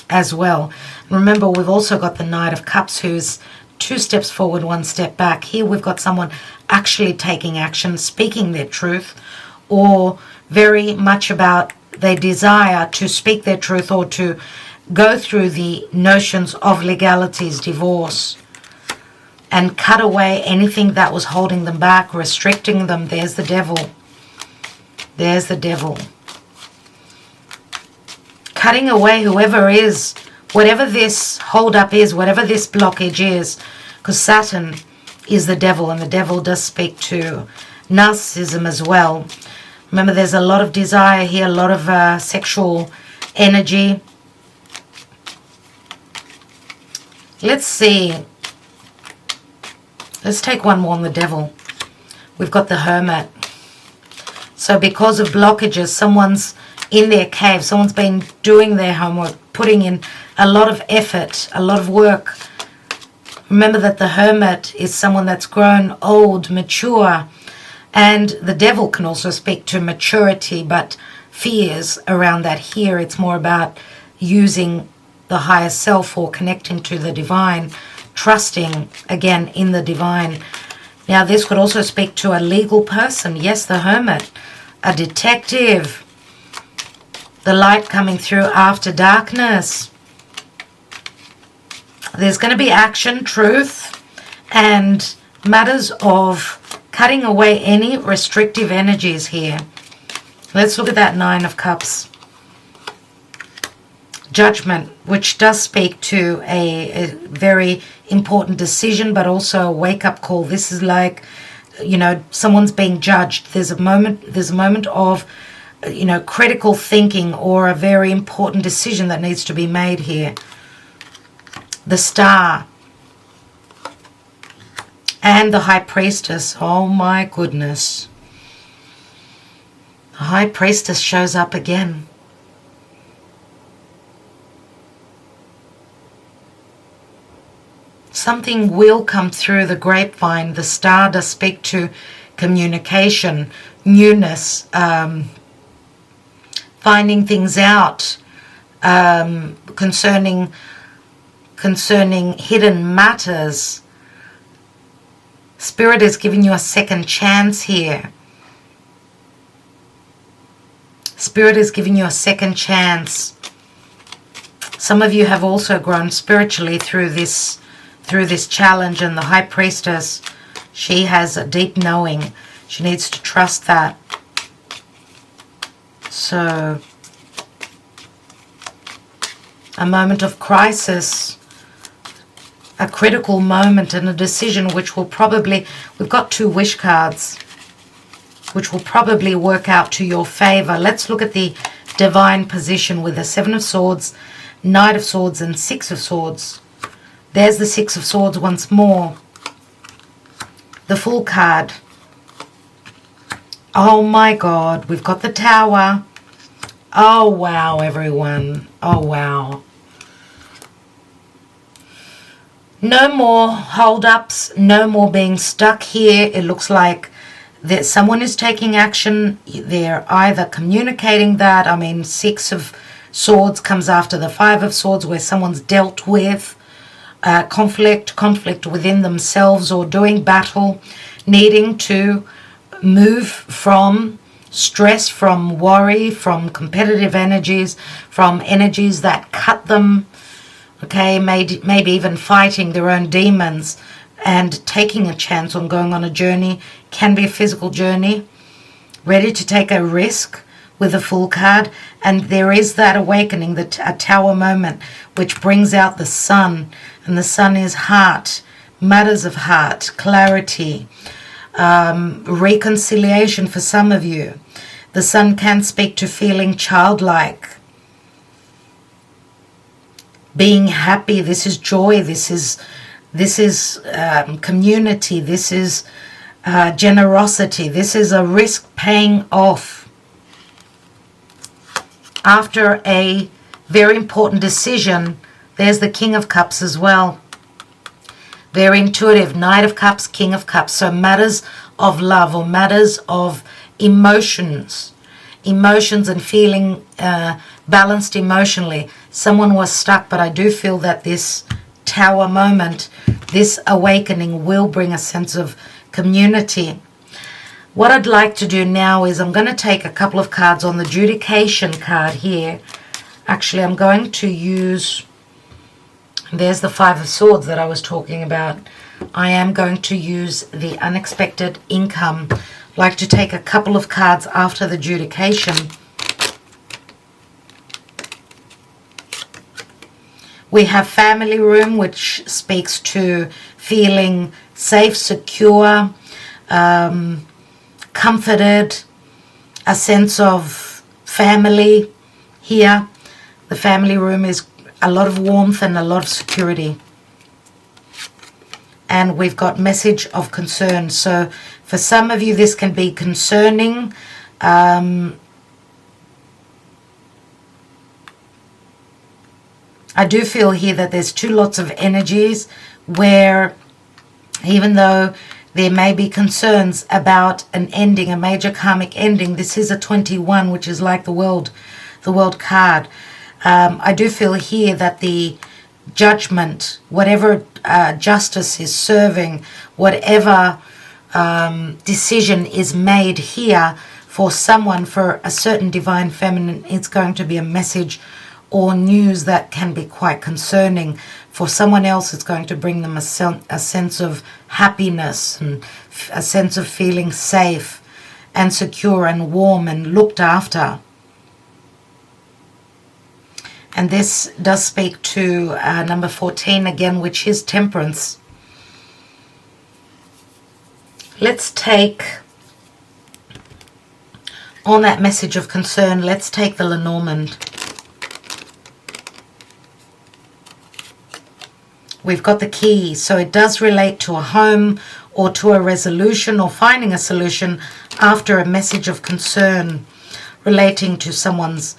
as well. Remember, we've also got the Knight of Cups, who's 2 steps forward, 1 step back. Here we've got someone actually taking action, speaking their truth, or very much about their desire to speak their truth or to go through the notions of legalities, divorce, and cut away anything that was holding them back, restricting them. There's the Devil. There's the Devil. Cutting away whoever is, whatever this hold-up is, whatever this blockage is, because Saturn is the Devil, and the Devil does speak to narcissism as well. Remember, there's a lot of desire here, a lot of sexual energy. Let's see. Let's take one more on the Devil. We've got the Hermit. So because of blockages, someone's in their cave, someone's been doing their homework, putting in a lot of effort, a lot of work. Remember that the Hermit is someone that's grown old, mature, and the Devil can also speak to maturity, but fears around that. Here it's more about using the higher self or connecting to the divine, trusting again in the divine. Now this could also speak to a legal person. Yes, the Hermit, a detective, the light coming through after darkness. There's going to be action, truth, and matters of cutting away any restrictive energies here. Let's look at that 9 of Cups. Judgment, which does speak to a very important decision, but also a wake-up call. This is like, you know, someone's being judged. There's a moment of, you know, critical thinking or a very important decision that needs to be made here. The Star and the High Priestess. Oh my goodness. The High Priestess shows up again. Something will come through the grapevine. The Star does speak to communication, newness, finding things out concerning hidden matters. Spirit is giving you a second chance here. Spirit is giving you a second chance. Some of you have also grown spiritually through this challenge, and the High Priestess, she has a deep knowing. She needs to trust that. So, a moment of crisis, a critical moment, and a decision which will probably, we've got 2 wish cards, which will probably work out to your favor. Let's look at the divine position with the 7 of Swords, Knight of Swords, and 6 of Swords. There's the 6 of Swords once more. The Fool card. Oh my God, we've got the Tower. Oh, wow, everyone. Oh, wow. No more hold-ups, no more being stuck here. It looks like that someone is taking action. They're either communicating that. I mean, Six of Swords comes after the Five of Swords, where someone's dealt with conflict within themselves, or doing battle, needing to move from stress, from worry, from competitive energies, from energies that cut them, okay, maybe even fighting their own demons and taking a chance on going on a journey. Can be a physical journey, ready to take a risk with a Fool card. And there is that awakening, a Tower moment, which brings out the Sun, and the Sun is heart, matters of heart, clarity, reconciliation for some of you. The Sun can speak to feeling childlike, being happy. This is joy. This is community. This is generosity. This is a risk paying off after a very important decision. There's the King of Cups as well. Very intuitive. Knight of Cups, King of Cups. So matters of love, or matters of emotions and feeling balanced emotionally. Someone was stuck, but I do feel that this Tower moment, this awakening, will bring a sense of community. What I'd like to do now is I'm going to take a couple of cards on the Judication card here. Actually, I'm going to use, there's the Five of Swords that I was talking about. I am going to use the Unexpected Income. I'd like to take a couple of cards after the Judication. We have Family Room, which speaks to feeling safe, secure, comforted, a sense of family here. The Family Room is a lot of warmth and a lot of security. And we've got Message of Concern. So for some of you, this can be concerning. I do feel here that there's two lots of energies where, even though there may be concerns about an ending, a major karmic ending, this is a 21, which is like the world card. I do feel here that the judgment, whatever justice is serving, whatever decision is made here for someone, for a certain divine feminine, it's going to be a message or news that can be quite concerning. For someone else, it's going to bring them a sense of happiness and a sense of feeling safe and secure and warm and looked after. And this does speak to number 14 again, which is Temperance. Let's take, on that message of concern, let's take the Lenormand. We've got the Key, so it does relate to a home or to a resolution or finding a solution after a message of concern relating to someone's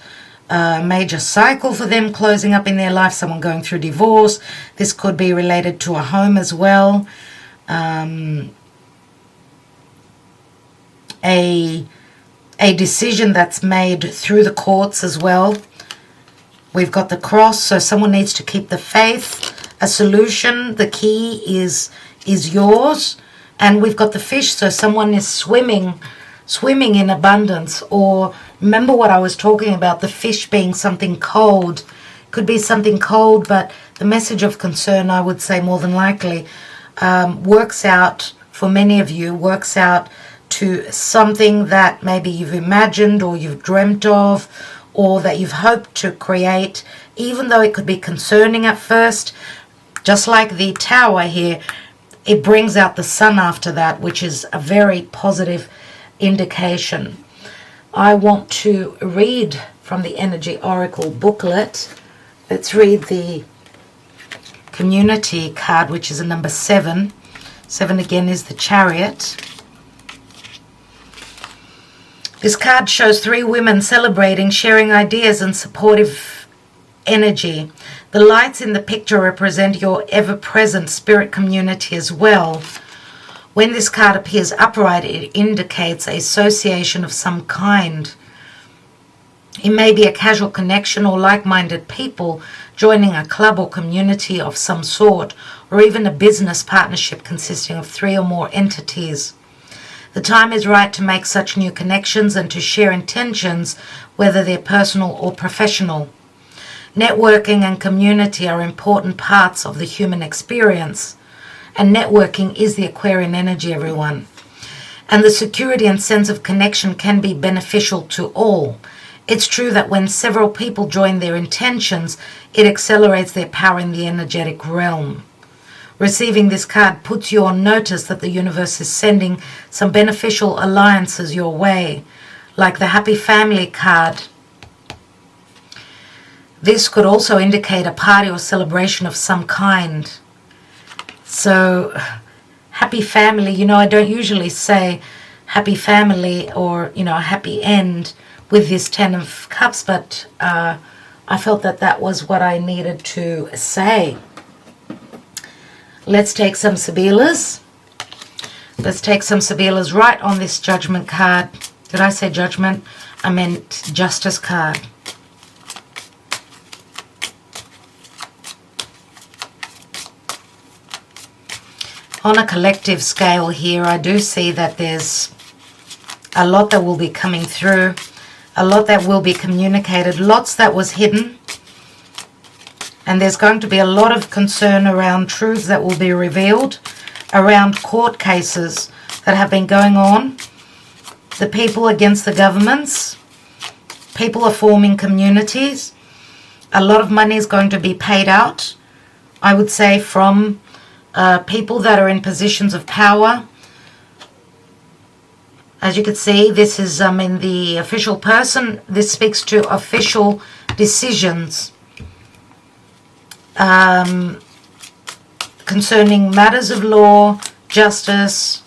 major cycle for them closing up in their life, someone going through divorce. This could be related to a home as well. A decision that's made through the courts as well. We've got the Cross, so someone needs to keep the faith. A solution, the key is yours. And we've got the Fish, so someone is swimming in abundance. Or remember what I was talking about, the fish being something cold. Could be something cold, but the message of concern, I would say more than likely, works out for many of you, works out to something that maybe you've imagined or you've dreamt of, or that you've hoped to create, even though it could be concerning at first. Just like the Tower here, it brings out the Sun after that, which is a very positive indication. I want to read from the Energy Oracle booklet. Let's read the Community card, which is a number 7. 7 again is the Chariot. This card shows 3 women celebrating, sharing ideas and supportive energy. The lights in the picture represent your ever-present spirit community as well. When this card appears upright, it indicates association of some kind. It may be a casual connection or like-minded people joining a club or community of some sort, or even a business partnership consisting of 3 or more entities. The time is right to make such new connections and to share intentions, whether they're personal or professional. Networking and community are important parts of the human experience, and networking is the Aquarian energy, everyone. And the security and sense of connection can be beneficial to all. It's true that when several people join their intentions, it accelerates their power in the energetic realm. Receiving this card puts you on notice that the universe is sending some beneficial alliances your way, like the Happy Family card. This could also indicate a party or celebration of some kind. So, happy family, I don't usually say happy family or, a happy end with this 10 of Cups, but I felt that that was what I needed to say. Let's take some Sibilas. Let's take some Sibilas right on this Judgment card. Did I say Judgment? I meant Justice card. On a collective scale here, I do see that there's a lot that will be coming through, a lot that will be communicated, lots that was hidden. And there's going to be a lot of concern around truths that will be revealed, around court cases that have been going on, the people against the governments, people are forming communities, a lot of money is going to be paid out, I would say, from people that are in positions of power. As you can see, this is in the official person. This speaks to official decisions concerning matters of law, justice.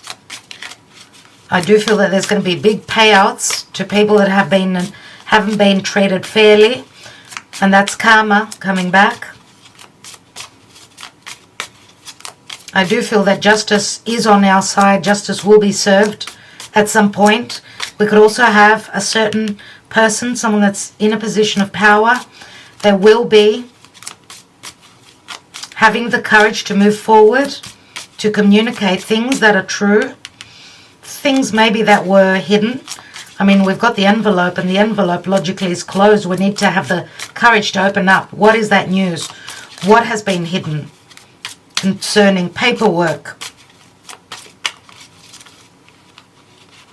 I do feel that there's going to be big payouts to people that haven't been treated fairly, and that's karma coming back. I do feel that justice is on our side. Justice will be served at some point. We could also have a certain person, someone that's in a position of power, that will be having the courage to move forward, to communicate things that are true, things maybe that were hidden. I mean, we've got the envelope, and the envelope logically is closed. We need to have the courage to open up. What is that news? What has been hidden concerning paperwork?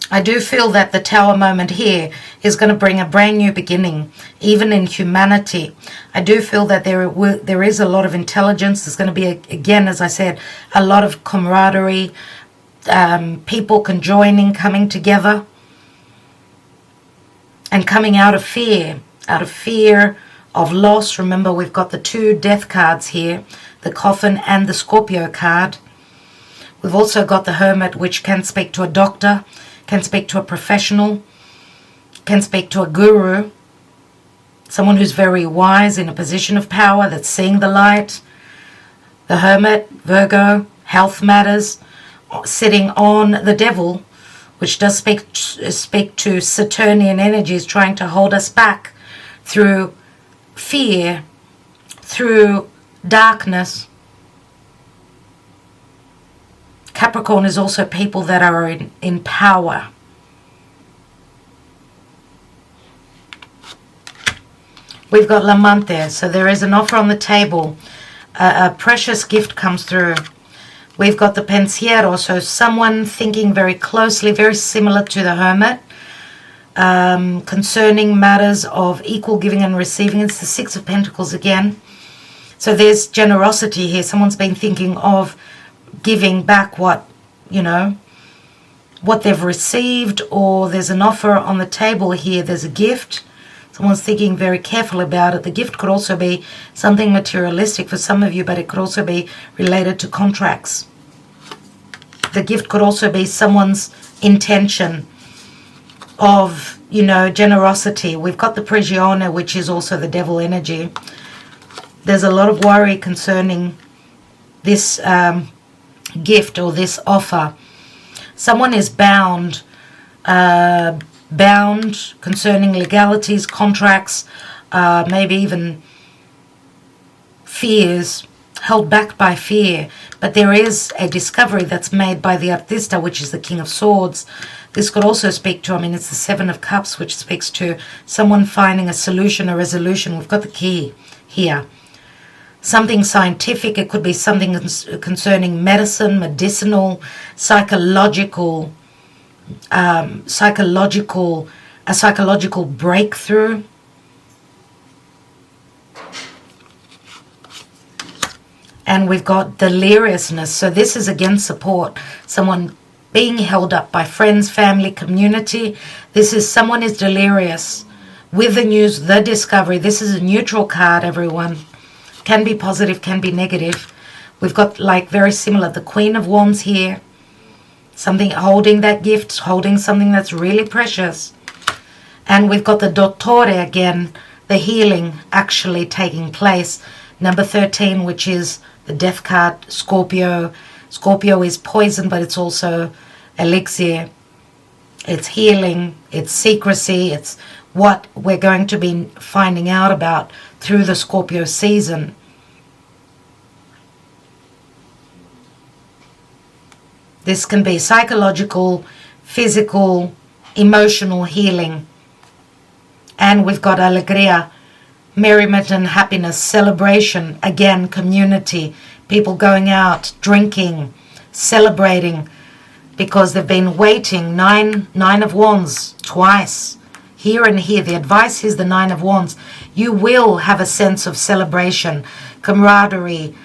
I do feel that the Tower moment here is going to bring a brand new beginning, even in humanity. I do feel that there is a lot of intelligence. There's going to be, again, as I said, a lot of camaraderie, people conjoining, coming together, and coming out of fear of loss. Remember, we've got the 2 death cards here, the Coffin and the Scorpio card. We've also got the Hermit, which can speak to a doctor, can speak to a professional, can speak to a guru, someone who's very wise, in a position of power, that's seeing the light. The Hermit, Virgo, health matters, sitting on the Devil, which does speak to Saturnian energies, trying to hold us back through fear, through darkness. Capricorn is also people that are in power. We've got Lamont there, so there is an offer on the table. A precious gift comes through. We've got the Pensiero, so someone thinking very closely, very similar to the Hermit, concerning matters of equal giving and receiving. It's the 6 of Pentacles again. So there's generosity here. Someone's been thinking of giving back what they've received, or there's an offer on the table here. There's a gift. Someone's thinking very carefully about it. The gift could also be something materialistic for some of you, but it could also be related to contracts. The gift could also be someone's intention. of, you know, generosity. We've got the prigione, which is also the devil energy. There's a lot of worry concerning this gift or this offer. Someone is bound concerning legalities, contracts, maybe even fears, held back by fear. But there is a discovery that's made by the artista, which is the King of Swords. This could also speak to, I mean, it's the Seven of Cups, which speaks to someone finding a solution, a resolution. We've got the key here. Something scientific. It could be something concerning medicine, medicinal, psychological, a psychological breakthrough. And we've got deliriousness. So this is again support. Someone being held up by friends, family, community. This is someone is delirious with the news, the discovery. This is a neutral card, everyone. Can be positive, can be negative. We've got like very similar, the Queen of Wands here. Something holding that gift, holding something that's really precious. And we've got the Dottore again, the healing actually taking place. Number 13, which is the Death card, Scorpio. Scorpio is poison, but it's also elixir. It's healing, it's secrecy, it's what we're going to be finding out about through the Scorpio season. This can be psychological, physical, emotional healing. And we've got alegria, merriment and happiness, celebration, again, community, people going out, drinking, celebrating, because they've been waiting. Nine of Wands, twice, here and here. The advice is the Nine of Wands. You will have a sense of celebration, camaraderie,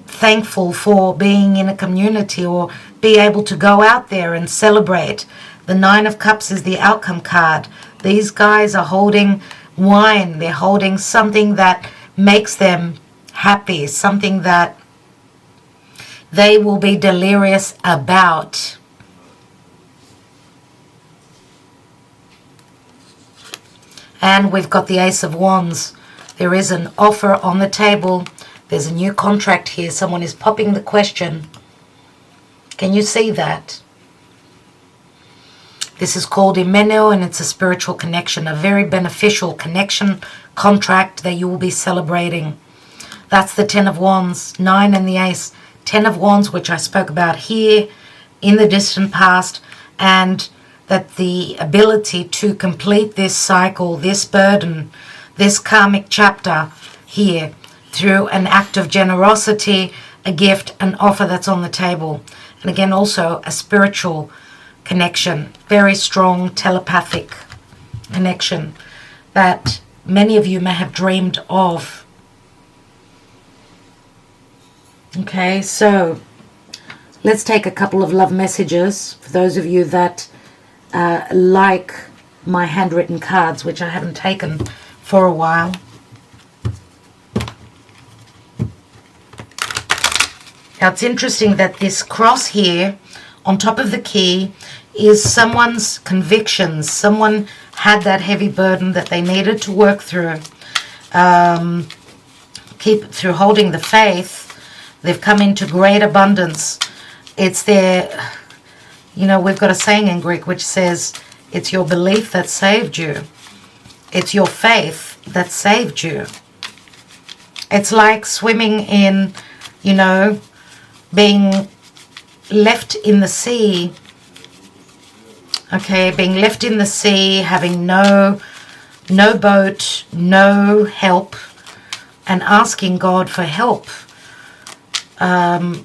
thankful for being in a community or be able to go out there and celebrate. The Nine of Cups is the outcome card. These guys are holding wine. They're holding something that makes them happy, something that they will be delirious about. And we've got the Ace of Wands. There is an offer on the table. There's a new contract here. Someone is popping the question. Can you see that? This is called Imeno, and it's a spiritual connection, a very beneficial connection, contract that you will be celebrating. That's the Ten of Wands, 9 and the Ace. 10 of Wands, which I spoke about here in the distant past, and that the ability to complete this cycle, this burden, this karmic chapter here through an act of generosity, a gift, an offer that's on the table. And again, also a spiritual connection, very strong telepathic connection that many of you may have dreamed of. Okay, so let's take a couple of love messages for those of you that like my handwritten cards, which I haven't taken for a while. Now it's interesting that this cross here on top of the key is someone's convictions. Someone had that heavy burden that they needed to work through. Through holding the faith, they've come into great abundance. It's their, you know, we've got a saying in Greek which says, it's your belief that saved you. It's your faith that saved you. It's like swimming in, you know, being left in the sea. Okay, being left in the sea, having no boat, no help, and asking God for help. Well,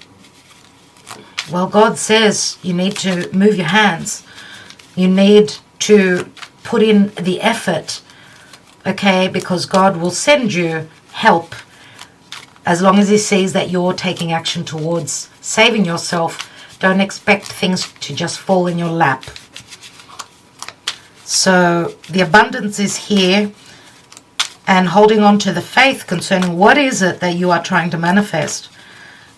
God says you need to move your hands. You need to put in the effort, okay, because God will send you help as long as He sees that you're taking action towards saving yourself. Don't expect things to just fall in your lap. So the abundance is here, and holding on to the faith concerning what is it that you are trying to manifest.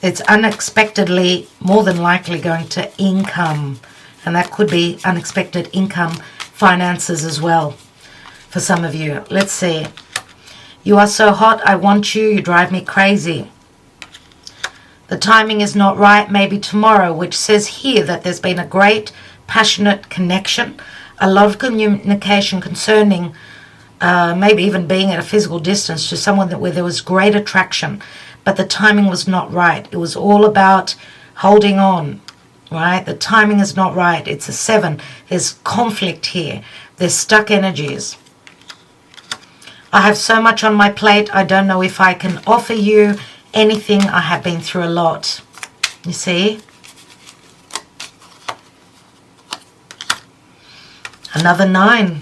It's unexpectedly, more than likely, going to income And that could be unexpected income, finances as well for some of you. Let's see. You are so hot, I want you, you drive me crazy. The timing is not right, maybe tomorrow, which says here that there's been a great passionate connection, a lot of communication concerning maybe even being at a physical distance to someone where there was great attraction, but the timing was not right. It was all about holding on, right? The timing is not right. It's a 7. There's conflict here. There's stuck energies. I have so much on my plate. I don't know if I can offer you anything. I have been through a lot. You see? Another 9.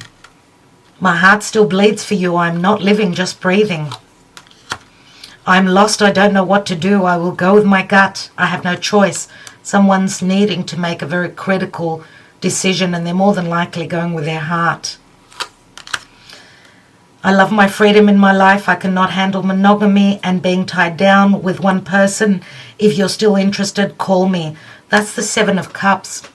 My heart still bleeds for you. I'm not living, just breathing. I'm lost. I don't know what to do. I will go with my gut. I have no choice. Someone's needing to make a very critical decision, and they're more than likely going with their heart. I love my freedom in my life. I cannot handle monogamy and being tied down with one person. If you're still interested, call me. That's the 7 of Cups.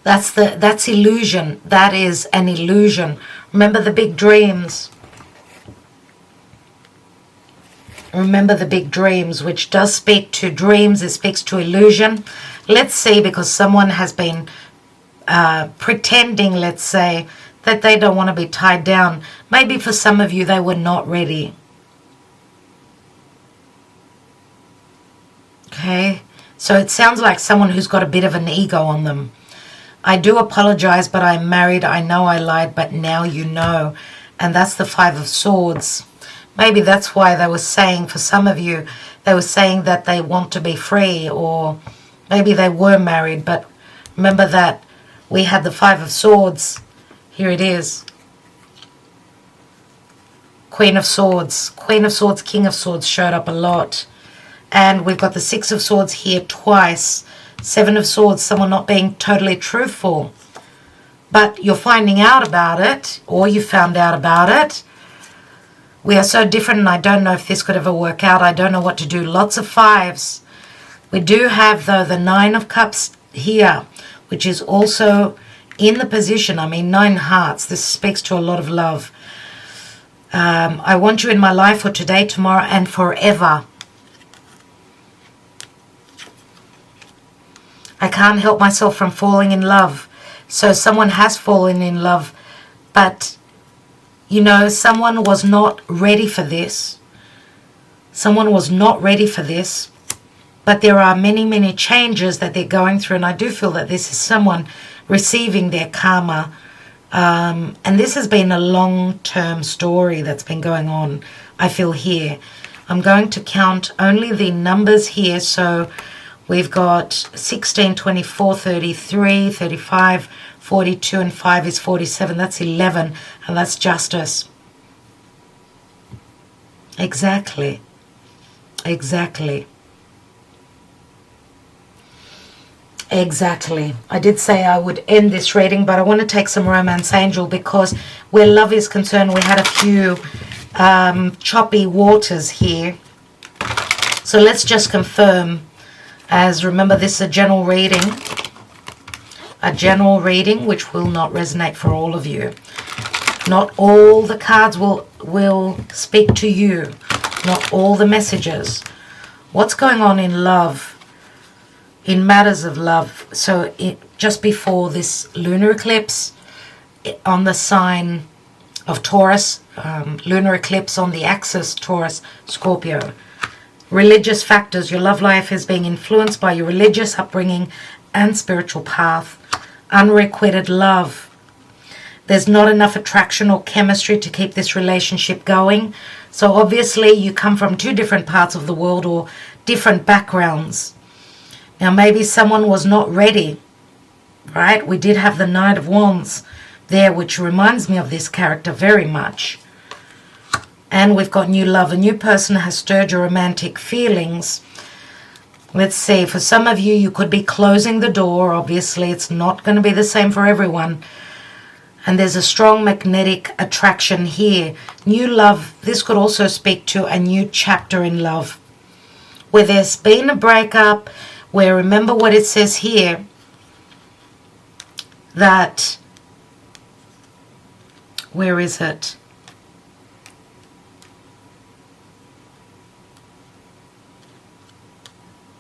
That's illusion. That is an illusion. Remember the big dreams. Remember the big dreams, which does speak to dreams. It speaks to illusion. Let's see, because someone has been pretending, let's say, that they don't want to be tied down. Maybe for some of you, they were not ready. Okay, so it sounds like someone who's got a bit of an ego on them. I do apologize, but I'm married. I know I lied, but now you know. And that's the 5 of Swords. Maybe that's why they were saying, for some of you, they were saying that they want to be free, or maybe they were married. But remember that we had the 5 of Swords. Here it is. Queen of Swords. Queen of Swords, King of Swords showed up a lot. And we've got the 6 of Swords here twice. 7 of Swords, someone not being totally truthful. But you're finding out about it, or you found out about it. We are so different, and I don't know if this could ever work out. I don't know what to do. Lots of 5s. We do have, though, the 9 of Cups here, which is also in the position. I mean, 9 hearts. This speaks to a lot of love. I want you in my life for today, tomorrow, and forever. I can't help myself from falling in love. So someone has fallen in love, but you know, someone was not ready for this. Someone was not ready for this. But there are many, many changes that they're going through. And I do feel that this is someone receiving their karma. And this has been a long-term story that's been going on, I feel here. I'm going to count only the numbers here. So we've got 16, 24, 33, 35, 42, and 5 is 47. That's 11, and that's justice. Exactly. Exactly. Exactly. I did say I would end this reading, but I want to take some Romance Angel, because where love is concerned, we had a few choppy waters here. So let's just confirm, as remember, this is a general reading. A general reading which will not resonate for all of you. Not all the cards will speak to you. Not all the messages. What's going on in love? In matters of love. So just before this lunar eclipse, on the sign of Taurus, lunar eclipse on the axis Taurus, Scorpio. Religious factors. Your love life is being influenced by your religious upbringing and spiritual path. Unrequited love. There's not enough attraction or chemistry to keep this relationship going. So obviously you come from 2 different parts of the world, or different backgrounds. Now maybe someone was not ready, right? We did have the Knight of Wands there, which reminds me of this character very much. And we've got new love. A new person has stirred your romantic feelings. Let's see, for some of you, you could be closing the door. Obviously, it's not going to be the same for everyone. And there's a strong magnetic attraction here. New love. This could also speak to a new chapter in love, where there's been a breakup, where, remember what it says here, that, where is it?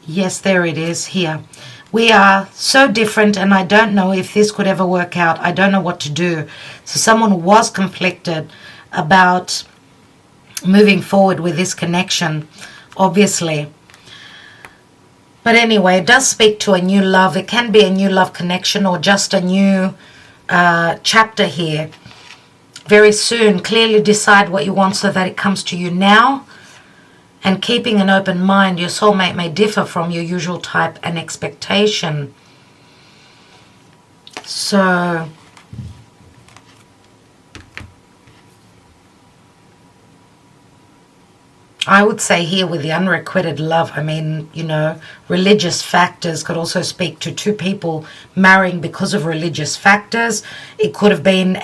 Yes, there it is, here. We are so different, and I don't know if this could ever work out. I don't know what to do. So someone was conflicted about moving forward with this connection, obviously. But anyway, it does speak to a new love. It can be a new love connection or just a new chapter here. Very soon, clearly decide what you want so that it comes to you now. And keeping an open mind, your soulmate may differ from your usual type and expectation. So, I would say here with the unrequited love, I mean, you know, religious factors could also speak to two people marrying because of religious factors. It could have been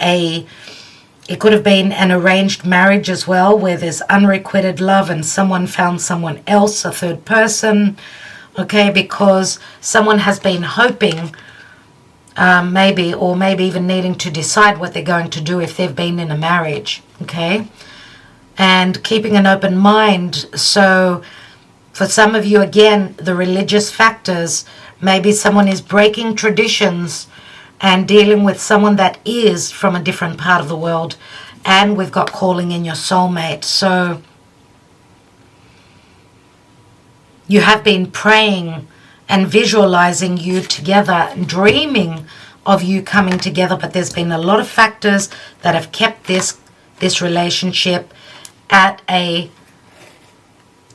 an arranged marriage as well, where there's unrequited love and someone found someone else, a third person, okay, because someone has been hoping maybe even needing to decide what they're going to do if they've been in a marriage, okay, and keeping an open mind. So for some of you, again, the religious factors, maybe someone is breaking traditions and dealing with someone that is from a different part of the world. And we've got calling in your soulmate. So you have been praying and visualizing you together, dreaming of you coming together. But there's been a lot of factors that have kept this relationship at a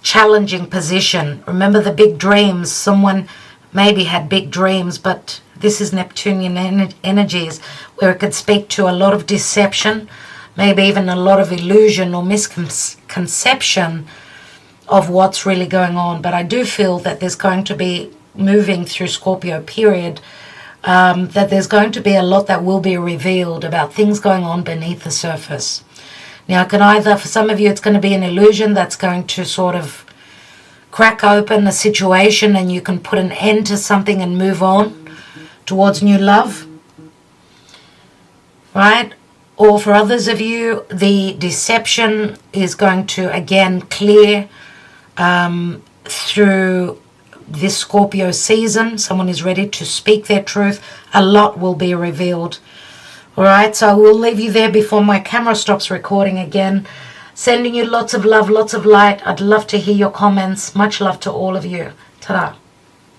challenging position. Remember the big dreams. Someone maybe had big dreams, but this is Neptunian energies, where it could speak to a lot of deception, maybe even a lot of illusion or misconception of what's really going on. But I do feel that there's going to be, moving through Scorpio period, that there's going to be a lot that will be revealed about things going on beneath the surface. Now, it can either, for some of you, it's going to be an illusion that's going to sort of crack open a situation and you can put an end to something and move on towards new love, right? Or for others of you, the deception is going to again clear through this Scorpio season. Someone is ready to speak their truth. A lot will be revealed. All right, so I will leave you there before my camera stops recording again. Sending you lots of love, lots of light. I'd love to hear your comments. Much love to all of you. Ta-da.